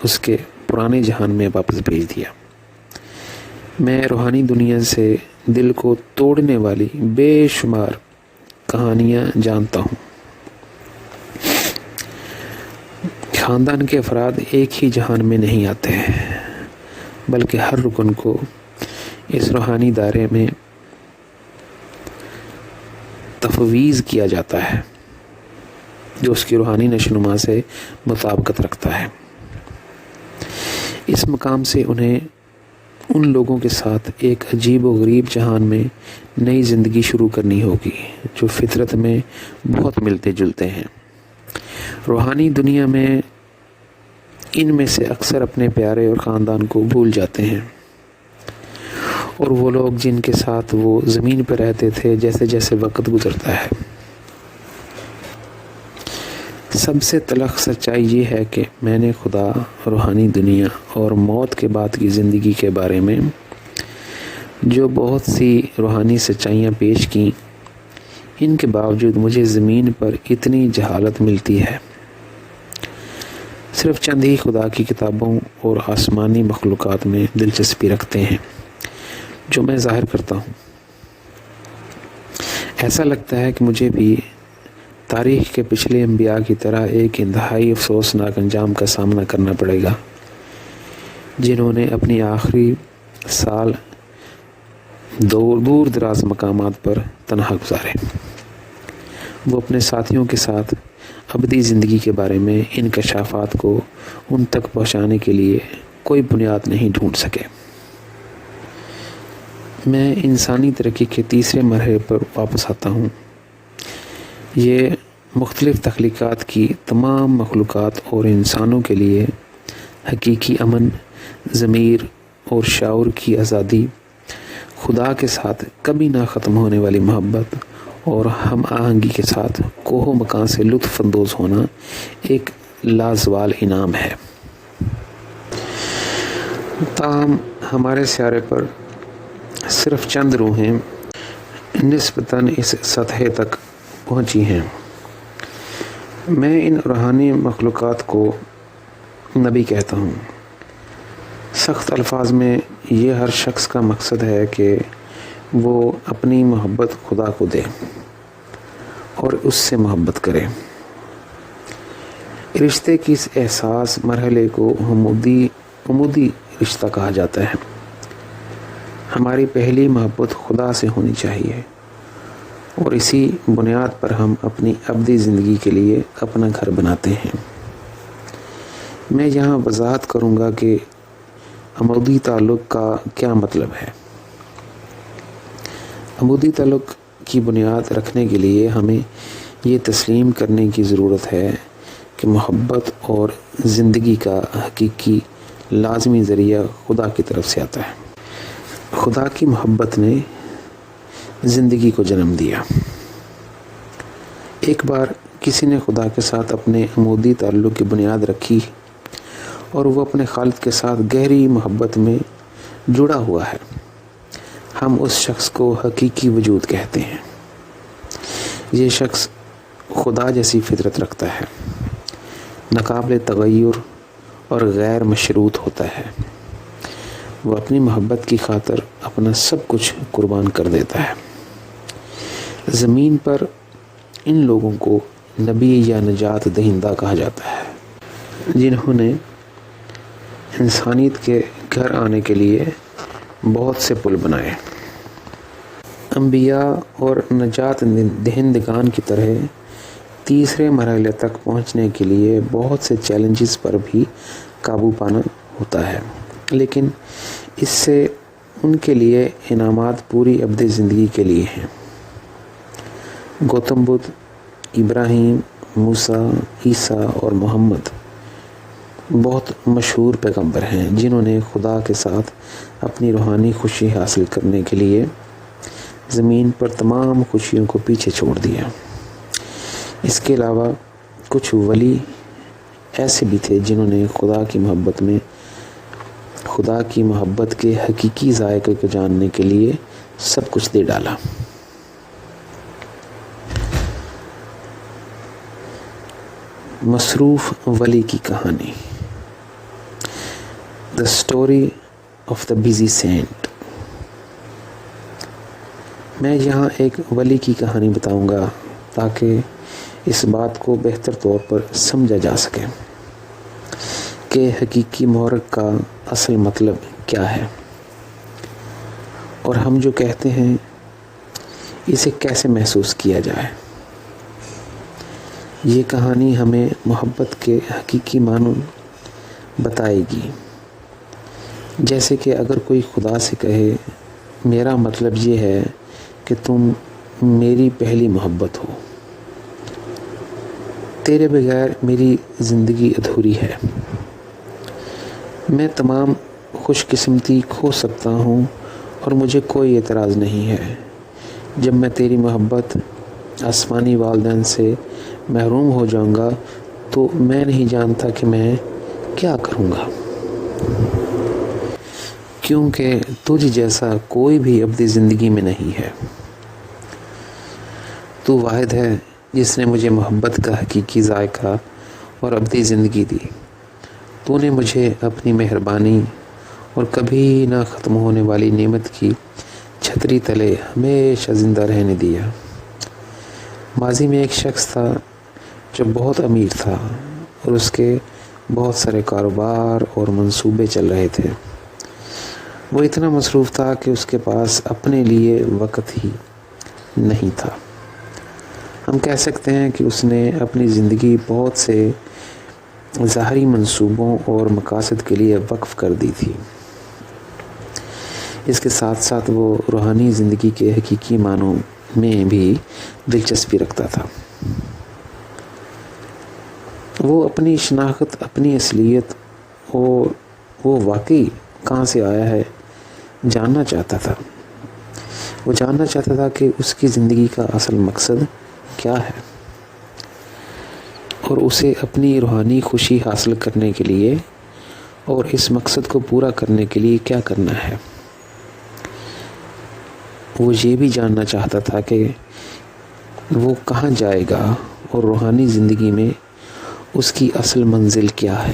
اس کے پرانے جہان میں واپس بھیج دیا۔ میں روحانی دنیا سے دل کو توڑنے والی بے شمار کہانیاں جانتا ہوں۔ خاندان کے افراد ایک ہی جہان میں نہیں آتے ہیں، بلکہ ہر رکن کو اس روحانی دائرے میں تفویض کیا جاتا ہے جو اس کی روحانی نشوونما سے مطابقت رکھتا ہے۔ اس مقام سے انہیں ان لوگوں کے ساتھ ایک عجیب و غریب جہان میں نئی زندگی شروع کرنی ہوگی جو فطرت میں بہت ملتے جلتے ہیں، روحانی دنیا میں ان میں سے اکثر اپنے پیارے اور خاندان کو بھول جاتے ہیں، اور وہ لوگ جن کے ساتھ وہ زمین پر رہتے تھے جیسے جیسے وقت گزرتا ہے۔ سب سے تلخ سچائی یہ ہے کہ میں نے خدا، روحانی دنیا اور موت کے بعد کی زندگی کے بارے میں جو بہت سی روحانی سچائیاں پیش کیں، ان کے باوجود مجھے زمین پر اتنی جہالت ملتی ہے۔ صرف چند ہی خدا کی کتابوں اور آسمانی مخلوقات میں دلچسپی رکھتے ہیں جو میں ظاہر کرتا ہوں۔ ایسا لگتا ہے کہ مجھے بھی تاریخ کے پچھلے انبیاء کی طرح ایک انتہائی افسوسناک انجام کا سامنا کرنا پڑے گا، جنہوں نے اپنی آخری سال دور دراز مقامات پر تنہا گزارے۔ وہ اپنے ساتھیوں کے ساتھ ابدی زندگی کے بارے میں انکشافات کو ان تک پہنچانے کے لیے کوئی بنیاد نہیں ڈھونڈ سکے۔ میں انسانی ترقی کے تیسرے مرحلے پر واپس آتا ہوں۔ یہ مختلف تخلیقات کی تمام مخلوقات اور انسانوں کے لیے حقیقی امن، ضمیر اور شعور کی آزادی، خدا کے ساتھ کبھی نہ ختم ہونے والی محبت اور ہم آہنگی کے ساتھ کوہ و مکان سے لطف اندوز ہونا ایک لازوال انعام ہے۔ تاہم ہمارے سیارے پر صرف چند روحیں نسبتاً اس سطح تک پہنچی ہیں۔ میں ان روحانی مخلوقات کو نبی کہتا ہوں۔ سخت الفاظ میں یہ ہر شخص کا مقصد ہے کہ وہ اپنی محبت خدا کو دے اور اس سے محبت کرے۔ رشتے کی اس احساس مرحلے کو عمودی رشتہ کہا جاتا ہے۔ ہماری پہلی محبت خدا سے ہونی چاہیے، اور اسی بنیاد پر ہم اپنی ابدی زندگی کے لیے اپنا گھر بناتے ہیں۔ میں یہاں وضاحت کروں گا کہ عمودی تعلق کا کیا مطلب ہے۔ عمودی تعلق کی بنیاد رکھنے کے لیے ہمیں یہ تسلیم کرنے کی ضرورت ہے کہ محبت اور زندگی کا حقیقی لازمی ذریعہ خدا کی طرف سے آتا ہے۔ خدا کی محبت نے زندگی کو جنم دیا۔ ایک بار کسی نے خدا کے ساتھ اپنے عمودی تعلق کی بنیاد رکھی اور وہ اپنے خالق کے ساتھ گہری محبت میں جڑا ہوا ہے، ہم اس شخص کو حقیقی وجود کہتے ہیں۔ یہ شخص خدا جیسی فطرت رکھتا ہے، ناقابل تغیر اور غیر مشروط ہوتا ہے۔ وہ اپنی محبت کی خاطر اپنا سب کچھ قربان کر دیتا ہے۔ زمین پر ان لوگوں کو نبی یا نجات دہندہ کہا جاتا ہے، جنہوں نے انسانیت کے گھر آنے کے لیے بہت سے پل بنائے۔ انبیاء اور نجات دہندگان کی طرح تیسرے مرحلے تک پہنچنے کے لیے بہت سے چیلنجز پر بھی قابو پانا ہوتا ہے، لیکن اس سے ان کے لیے انعامات پوری ابدی زندگی کے لیے ہیں۔ گوتم بدھ، ابراہیم، موسیٰ، عیسیٰ اور محمد بہت مشہور پیغمبر ہیں جنہوں نے خدا کے ساتھ اپنی روحانی خوشی حاصل کرنے کے لیے زمین پر تمام خوشیوں کو پیچھے چھوڑ دیا۔ اس کے علاوہ کچھ ولی ایسے بھی تھے جنہوں نے خدا کی محبت کے حقیقی ذائقے کو جاننے کے لیے سب کچھ دے ڈالا۔ مصروف ولی کی کہانی، The Story of the Busy Saint۔ میں یہاں ایک ولی کی کہانی بتاؤں گا تاکہ اس بات کو بہتر طور پر سمجھا جا سکے کہ حقیقی محرک کا اصل مطلب کیا ہے، اور ہم جو کہتے ہیں اسے کیسے محسوس کیا جائے۔ یہ کہانی ہمیں محبت کے حقیقی معنی بتائے گی، جیسے کہ اگر کوئی خدا سے کہے، میرا مطلب یہ ہے کہ تم میری پہلی محبت ہو، تیرے بغیر میری زندگی ادھوری ہے۔ میں تمام خوش قسمتی کھو سکتا ہوں اور مجھے کوئی اعتراض نہیں ہے۔ جب میں تیری محبت آسمانی والدین سے محروم ہو جاؤں گا تو میں نہیں جانتا کہ میں کیا کروں گا، کیونکہ تجھ جیسا کوئی بھی ابدی زندگی میں نہیں ہے۔ تو واحد ہے جس نے مجھے محبت کا حقیقی ذائقہ اور ابدی زندگی دی۔ تو نے مجھے اپنی مہربانی اور کبھی نہ ختم ہونے والی نعمت کی چھتری تلے ہمیشہ زندہ رہنے دیا۔ ماضی میں ایک شخص تھا جو بہت امیر تھا اور اس کے بہت سارے کاروبار اور منصوبے چل رہے تھے۔ وہ اتنا مصروف تھا کہ اس کے پاس اپنے لیے وقت ہی نہیں تھا۔ ہم کہہ سکتے ہیں کہ اس نے اپنی زندگی بہت سے ظاہری منصوبوں اور مقاصد کے لیے وقف کر دی تھی۔ اس کے ساتھ ساتھ وہ روحانی زندگی کے حقیقی معنوں میں بھی دلچسپی رکھتا تھا۔ وہ اپنی شناخت، اپنی اصلیت اور وہ واقعی کہاں سے آیا ہے جاننا چاہتا تھا۔ وہ جاننا چاہتا تھا کہ اس کی زندگی کا اصل مقصد کیا ہے اور اسے اپنی روحانی خوشی حاصل کرنے کے لیے اور اس مقصد کو پورا کرنے کے لیے کیا کرنا ہے۔ وہ یہ بھی جاننا چاہتا تھا کہ وہ کہاں جائے گا اور روحانی زندگی میں اس کی اصل منزل کیا ہے۔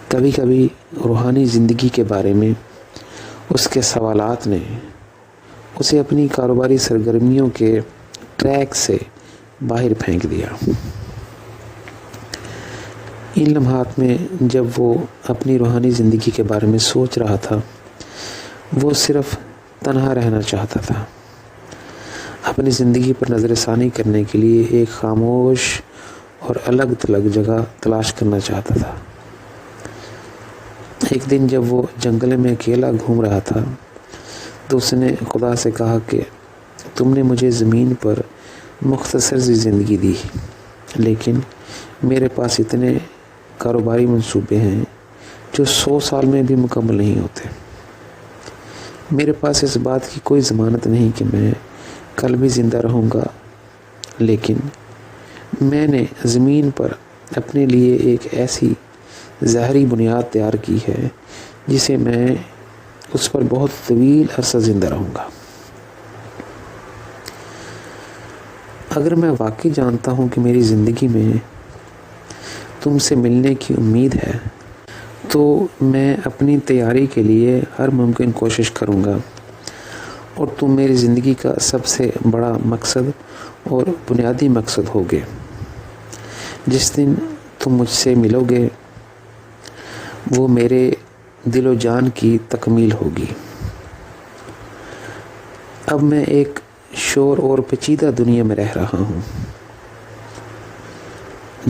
کبھی کبھی روحانی زندگی کے بارے میں اس کے سوالات نے اسے اپنی کاروباری سرگرمیوں کے ٹریک سے باہر پھینک دیا۔ ان لمحات میں جب وہ اپنی روحانی زندگی کے بارے میں سوچ رہا تھا، وہ صرف تنہا رہنا چاہتا تھا، اپنی زندگی پر نظر ثانی کرنے کے لیے ایک خاموش اور الگ تھلگ جگہ تلاش کرنا چاہتا تھا۔ ایک دن جب وہ جنگل میں اکیلا گھوم رہا تھا تو اس نے خدا سے کہا کہ تم نے مجھے زمین پر مختصر سی زندگی دی، لیکن میرے پاس اتنے کاروباری منصوبے ہیں جو 100 سال میں بھی مکمل نہیں ہوتے۔ میرے پاس اس بات کی کوئی ضمانت نہیں کہ میں کل بھی زندہ رہوں گا، لیکن میں نے زمین پر اپنے لیے ایک ایسی ظاہری بنیاد تیار کی ہے جسے میں اس پر بہت طویل عرصہ زندہ رہوں گا۔ اگر میں واقعی جانتا ہوں کہ میری زندگی میں تم سے ملنے کی امید ہے تو میں اپنی تیاری کے لیے ہر ممکن کوشش کروں گا، اور تم میری زندگی کا سب سے بڑا مقصد اور بنیادی مقصد ہوگے۔ جس دن تم مجھ سے ملو گے وہ میرے دل و جان کی تکمیل ہوگی۔ اب میں ایک شور اور پیچیدہ دنیا میں رہ رہا ہوں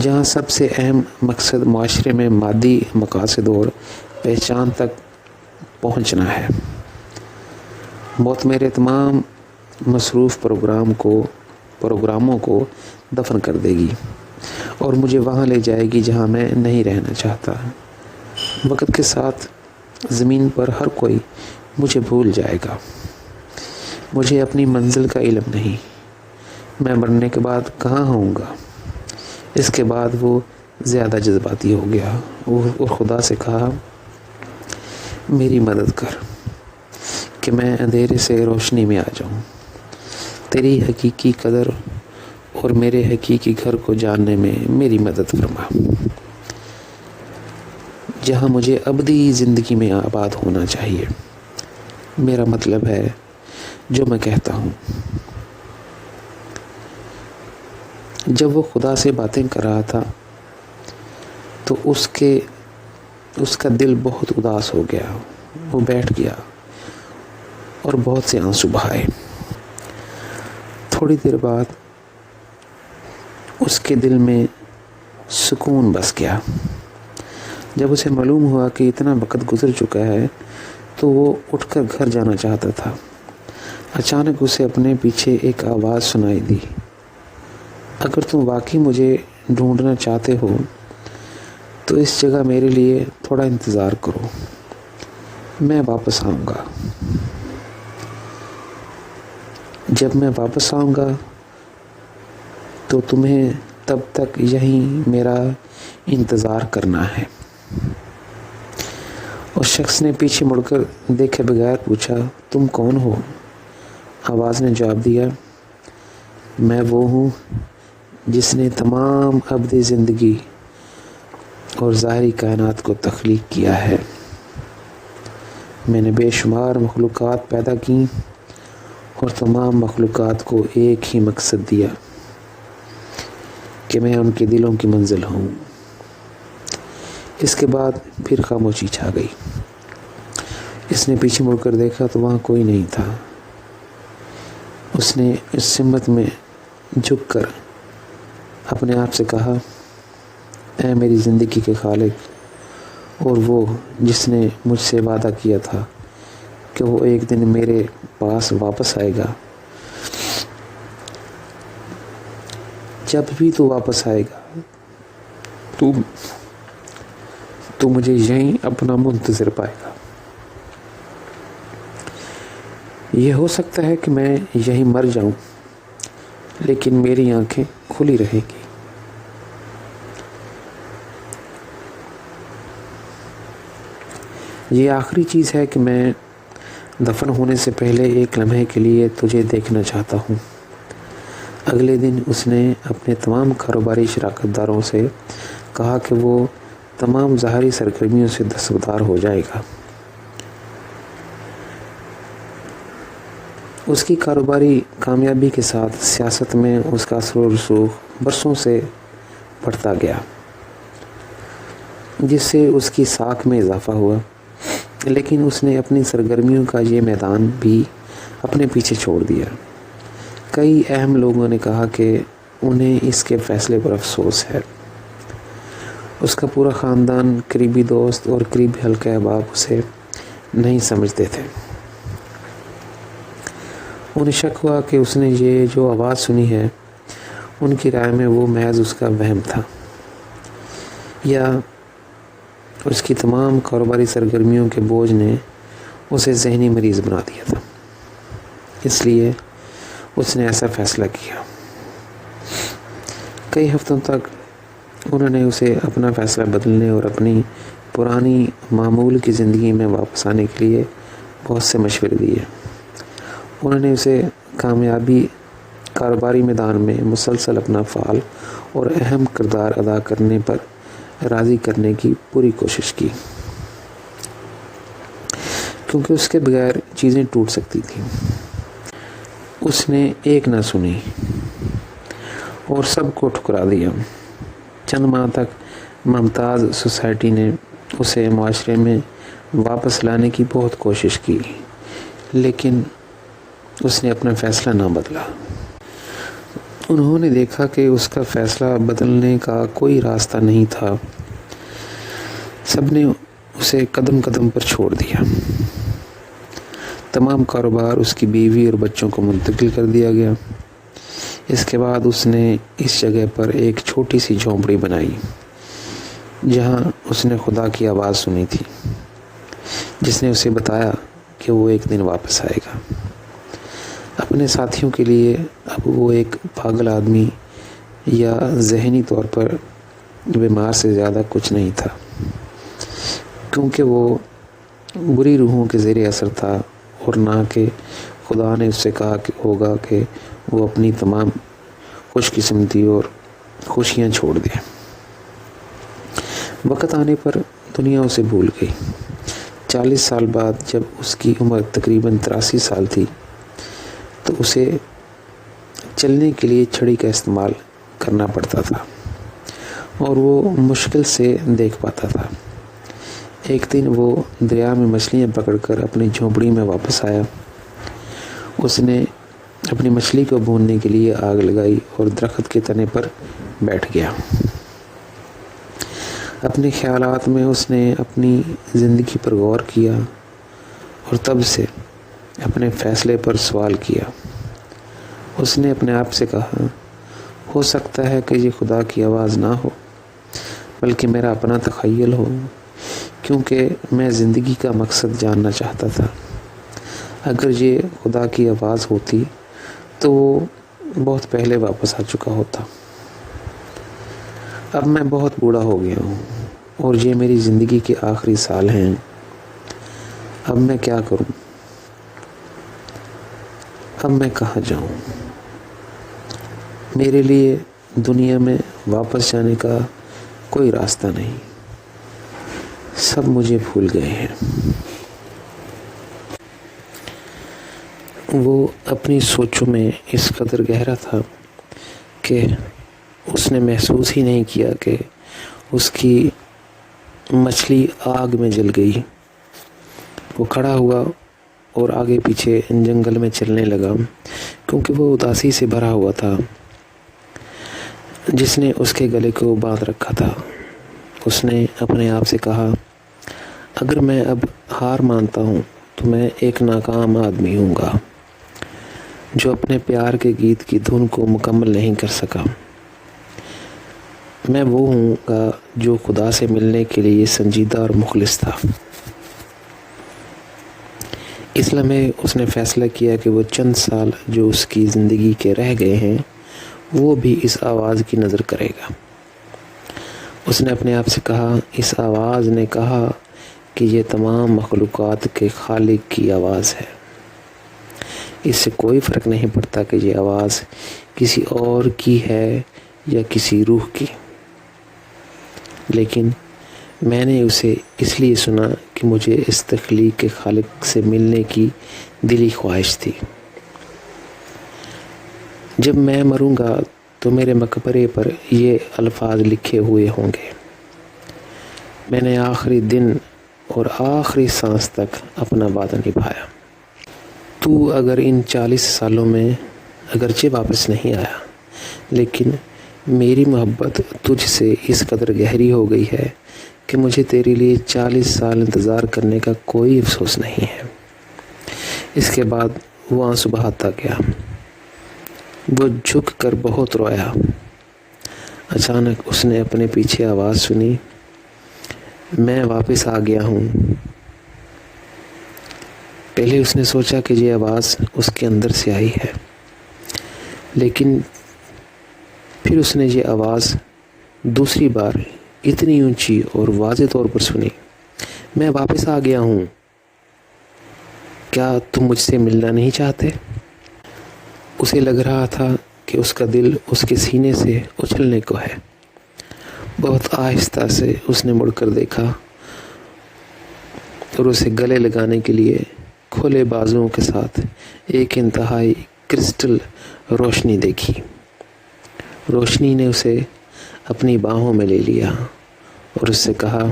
جہاں سب سے اہم مقصد معاشرے میں مادی مقاصد اور پہچان تک پہنچنا ہے۔ موت میرے تمام مصروف پروگراموں کو دفن کر دے گی اور مجھے وہاں لے جائے گی جہاں میں نہیں رہنا چاہتا۔ وقت کے ساتھ زمین پر ہر کوئی مجھے بھول جائے گا۔ مجھے اپنی منزل کا علم نہیں، میں مرنے کے بعد کہاں ہوں گا۔ اس کے بعد وہ زیادہ جذباتی ہو گیا اور خدا سے کہا، میری مدد کر کہ میں اندھیرے سے روشنی میں آ جاؤں۔ تیری حقیقی قدر اور میرے حقیقی گھر کو جاننے میں میری مدد فرما، جہاں مجھے ابدی زندگی میں آباد ہونا چاہیے۔ میرا مطلب ہے جو میں کہتا ہوں۔ جب وہ خدا سے باتیں کر رہا تھا تو اس کا دل بہت اداس ہو گیا۔ وہ بیٹھ گیا اور بہت سے آنسو بہائے۔ تھوڑی دیر بعد اس کے دل میں سکون بس گیا۔ جب اسے معلوم ہوا کہ اتنا وقت گزر چکا ہے تو وہ اٹھ کر گھر جانا چاہتا تھا۔ اچانک اسے اپنے پیچھے ایک آواز سنائی دی، اگر تم واقعی مجھے ڈھونڈنا چاہتے ہو تو اس جگہ میرے لیے تھوڑا انتظار کرو، میں واپس آؤں گا۔ جب میں واپس آؤں گا تو تمہیں تب تک یہیں میرا انتظار کرنا ہے۔ اس شخص نے پیچھے مڑ کر دیکھے بغیر پوچھا، تم کون ہو؟ آواز نے جواب دیا، میں وہ ہوں جس نے تمام ابدی زندگی اور ظاہری کائنات کو تخلیق کیا ہے۔ میں نے بے شمار مخلوقات پیدا کیں اور تمام مخلوقات کو ایک ہی مقصد دیا کہ میں ان کے دلوں کی منزل ہوں۔ اس کے بعد پھر خاموشی چھا گئی۔ اس نے پیچھے مڑ کر دیکھا تو وہاں کوئی نہیں تھا۔ اس نے اس سمت میں جھک کر اپنے آپ سے کہا، اے میری زندگی کے خالق اور وہ جس نے مجھ سے وعدہ کیا تھا کہ وہ ایک دن میرے پاس واپس آئے گا، جب بھی تو واپس آئے گا تو مجھے یہیں اپنا منتظر پائے گا۔ یہ ہو سکتا ہے کہ میں یہیں مر جاؤں، لیکن میری آنکھیں کھلی رہیں گی۔ یہ آخری چیز ہے کہ میں دفن ہونے سے پہلے ایک لمحے کے لیے تجھے دیکھنا چاہتا ہوں۔ اگلے دن اس نے اپنے تمام کاروباری شراکت داروں سے کہا کہ وہ تمام ظاہری سرگرمیوں سے دستبردار ہو جائے گا۔ اس کی کاروباری کامیابی کے ساتھ سیاست میں اس کا اثر و رسوخ برسوں سے بڑھتا گیا، جس سے اس کی ساکھ میں اضافہ ہوا، لیکن اس نے اپنی سرگرمیوں کا یہ میدان بھی اپنے پیچھے چھوڑ دیا۔ کئی اہم لوگوں نے کہا کہ انہیں اس کے فیصلے پر افسوس ہے۔ اس کا پورا خاندان، قریبی دوست اور قریبی حلقہ احباب اسے نہیں سمجھتے تھے۔ انہیں شک ہوا کہ اس نے یہ جو آواز سنی ہے، ان کی رائے میں وہ محض اس کا وہم تھا، یا اس کی تمام کاروباری سرگرمیوں کے بوجھ نے اسے ذہنی مریض بنا دیا تھا۔ اس لیے اس نے ایسا فیصلہ کیا۔ کئی ہفتوں تک انہوں نے اسے اپنا فیصلہ بدلنے اور اپنی پرانی معمول کی زندگی میں واپس آنے کے لیے بہت سے مشورے دیے۔ انہوں نے اسے کامیابی کاروباری میدان میں مسلسل اپنا فعال اور اہم کردار ادا کرنے پر راضی کرنے کی پوری کوشش کی، کیونکہ اس کے بغیر چیزیں ٹوٹ سکتی تھیں۔ اس نے ایک نہ سنی اور سب کو ٹھکرا دیا۔ چند ماہ تک ممتاز سوسائٹی نے اسے معاشرے میں واپس لانے کی بہت کوشش کی، لیکن اس نے اپنا فیصلہ نہ بدلا۔ انہوں نے دیکھا کہ اس کا فیصلہ بدلنے کا کوئی راستہ نہیں تھا۔ سب نے اسے قدم قدم پر چھوڑ دیا۔ تمام کاروبار اس کی بیوی اور بچوں کو منتقل کر دیا گیا۔ اس کے بعد اس نے اس جگہ پر ایک چھوٹی سی جھونپڑی بنائی، جہاں اس نے خدا کی آواز سنی تھی، جس نے اسے بتایا کہ وہ ایک دن واپس آئے گا۔ اپنے ساتھیوں کے لیے اب وہ ایک پاگل آدمی یا ذہنی طور پر بیمار سے زیادہ کچھ نہیں تھا، کیونکہ وہ بری روحوں کے زیر اثر تھا، اور نہ کہ خدا نے اس سے کہا کہ ہوگا کہ وہ اپنی تمام خوش قسمتی اور خوشیاں چھوڑ دے۔ وقت آنے پر دنیا اسے بھول گئی۔ 40 سال بعد جب اس کی عمر تقریباً 83 سال تھی تو اسے چلنے کے لیے چھڑی کا استعمال کرنا پڑتا تھا اور وہ مشکل سے دیکھ پاتا تھا۔ ایک دن وہ دریا میں مچھلیاں پکڑ کر اپنی جھونپڑی میں واپس آیا۔ اس نے اپنی مچھلی کو بھوننے کے لیے آگ لگائی اور درخت کے تنے پر بیٹھ گیا۔ اپنے خیالات میں اس نے اپنی زندگی پر غور کیا اور تب سے اپنے فیصلے پر سوال کیا۔ اس نے اپنے آپ سے کہا، ہو سکتا ہے کہ یہ خدا کی آواز نہ ہو بلکہ میرا اپنا تخیل ہو، کیونکہ میں زندگی کا مقصد جاننا چاہتا تھا۔ اگر یہ خدا کی آواز ہوتی تو وہ بہت پہلے واپس آ چکا ہوتا۔ اب میں بہت بوڑھا ہو گیا ہوں اور یہ میری زندگی کے آخری سال ہیں۔ اب میں کیا کروں؟ اب میں کہاں جاؤں؟ میرے لیے دنیا میں واپس جانے کا کوئی راستہ نہیں۔ سب مجھے بھول گئے ہیں۔ وہ اپنی سوچوں میں اس قدر گہرا تھا کہ اس نے محسوس ہی نہیں کیا کہ اس کی مچھلی آگ میں جل گئی۔ وہ کھڑا ہوا اور آگے پیچھے جنگل میں چلنے لگا، کیونکہ وہ اداسی سے بھرا ہوا تھا جس نے اس کے گلے کو باندھ رکھا تھا۔ اس نے اپنے آپ سے کہا، اگر میں اب ہار مانتا ہوں تو میں ایک ناکام آدمی ہوں گا جو اپنے پیار کے گیت کی دھن کو مکمل نہیں کر سکا۔ میں وہ ہوں گا جو خدا سے ملنے کے لیے سنجیدہ اور مخلص تھا۔ اس لمحے اس نے فیصلہ کیا کہ وہ چند سال جو اس کی زندگی کے رہ گئے ہیں وہ بھی اس آواز کی نظر کرے گا۔ اس نے اپنے آپ سے کہا، اس آواز نے کہا کہ یہ تمام مخلوقات کے خالق کی آواز ہے۔ اس سے کوئی فرق نہیں پڑتا کہ یہ آواز کسی اور کی ہے یا کسی روح کی، لیکن میں نے اسے اس لیے سنا کہ مجھے اس تخلیق کے خالق سے ملنے کی دلی خواہش تھی۔ جب میں مروں گا تو میرے مقبرے پر یہ الفاظ لکھے ہوئے ہوں گے، میں نے آخری دن اور آخری سانس تک اپنا وعدہ نبھایا۔ تو اگر ان 40 سالوں میں اگرچہ واپس نہیں آیا، لیکن میری محبت تجھ سے اس قدر گہری ہو گئی ہے کہ مجھے تیرے لیے 40 سال انتظار کرنے کا کوئی افسوس نہیں ہے۔ اس کے بعد وہ آنسو بہاتا گیا۔ وہ جھک کر بہت رویا۔ اچانک اس نے اپنے پیچھے آواز سنی، میں واپس آ گیا ہوں۔ پہلے اس نے سوچا کہ یہ آواز اس کے اندر سے آئی ہے، لیکن پھر اس نے یہ آواز دوسری بار اتنی اونچی اور واضح طور پر سنی، میں واپس آ گیا ہوں، کیا تم مجھ سے ملنا نہیں چاہتے؟ اسے لگ رہا تھا کہ اس کا دل اس کے سینے سے اچھلنے کو ہے۔ بہت آہستہ سے اس نے مڑ کر دیکھا اور اسے گلے لگانے کے لیے کھلے بازوؤں کے ساتھ ایک انتہائی کرسٹل روشنی دیکھی۔ روشنی نے اسے اپنی باہوں میں لے لیا اور اس سے کہا،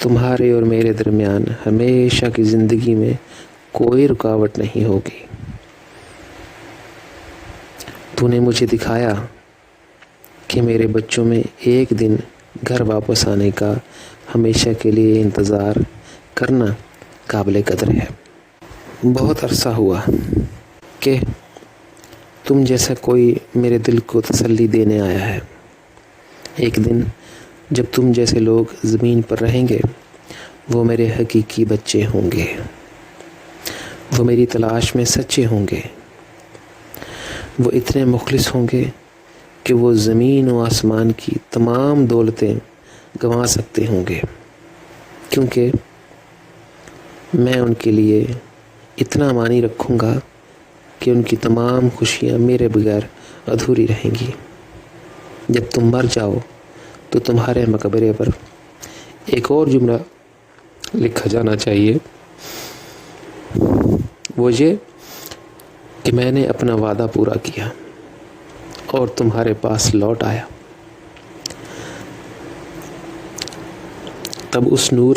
تمہارے اور میرے درمیان ہمیشہ کی زندگی میں کوئی رکاوٹ نہیں ہوگی۔ تو نے مجھے دکھایا کہ میرے بچوں میں ایک دن گھر واپس آنے کا ہمیشہ کے لیے انتظار کرنا قابل قدر ہے۔ بہت عرصہ ہوا کہ تم جیسا کوئی میرے دل کو تسلی دینے آیا ہے۔ ایک دن جب تم جیسے لوگ زمین پر رہیں گے، وہ میرے حقیقی بچے ہوں گے۔ وہ میری تلاش میں سچے ہوں گے۔ وہ اتنے مخلص ہوں گے کہ وہ زمین و آسمان کی تمام دولتیں گنوا سکتے ہوں گے، کیونکہ میں ان کے لیے اتنا معنی رکھوں گا کہ ان کی تمام خوشیاں میرے بغیر ادھوری رہیں گی۔ جب تم مر جاؤ تو تمہارے مقبرے پر ایک اور جملہ لکھا جانا چاہیے، وہ یہ کہ میں نے اپنا وعدہ پورا کیا اور تمہارے پاس لوٹ آیا۔ تب اس نور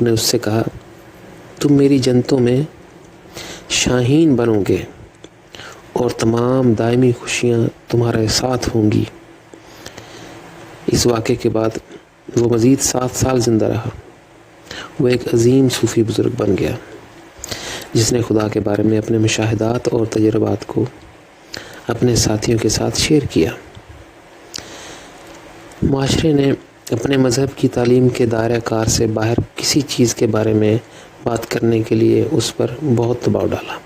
نے اس سے کہا، تم میری جنتوں میں شاہین بنو گے اور تمام دائمی خوشیاں تمہارے ساتھ ہوں گی۔ اس واقعے کے بعد وہ مزید 7 سال زندہ رہا۔ وہ ایک عظیم صوفی بزرگ بن گیا، جس نے خدا کے بارے میں اپنے مشاہدات اور تجربات کو اپنے ساتھیوں کے ساتھ شیئر کیا۔ معاشرے نے اپنے مذہب کی تعلیم کے دائرہ کار سے باہر کسی چیز کے بارے میں بات کرنے کے لیے اس پر بہت دباؤ ڈالا۔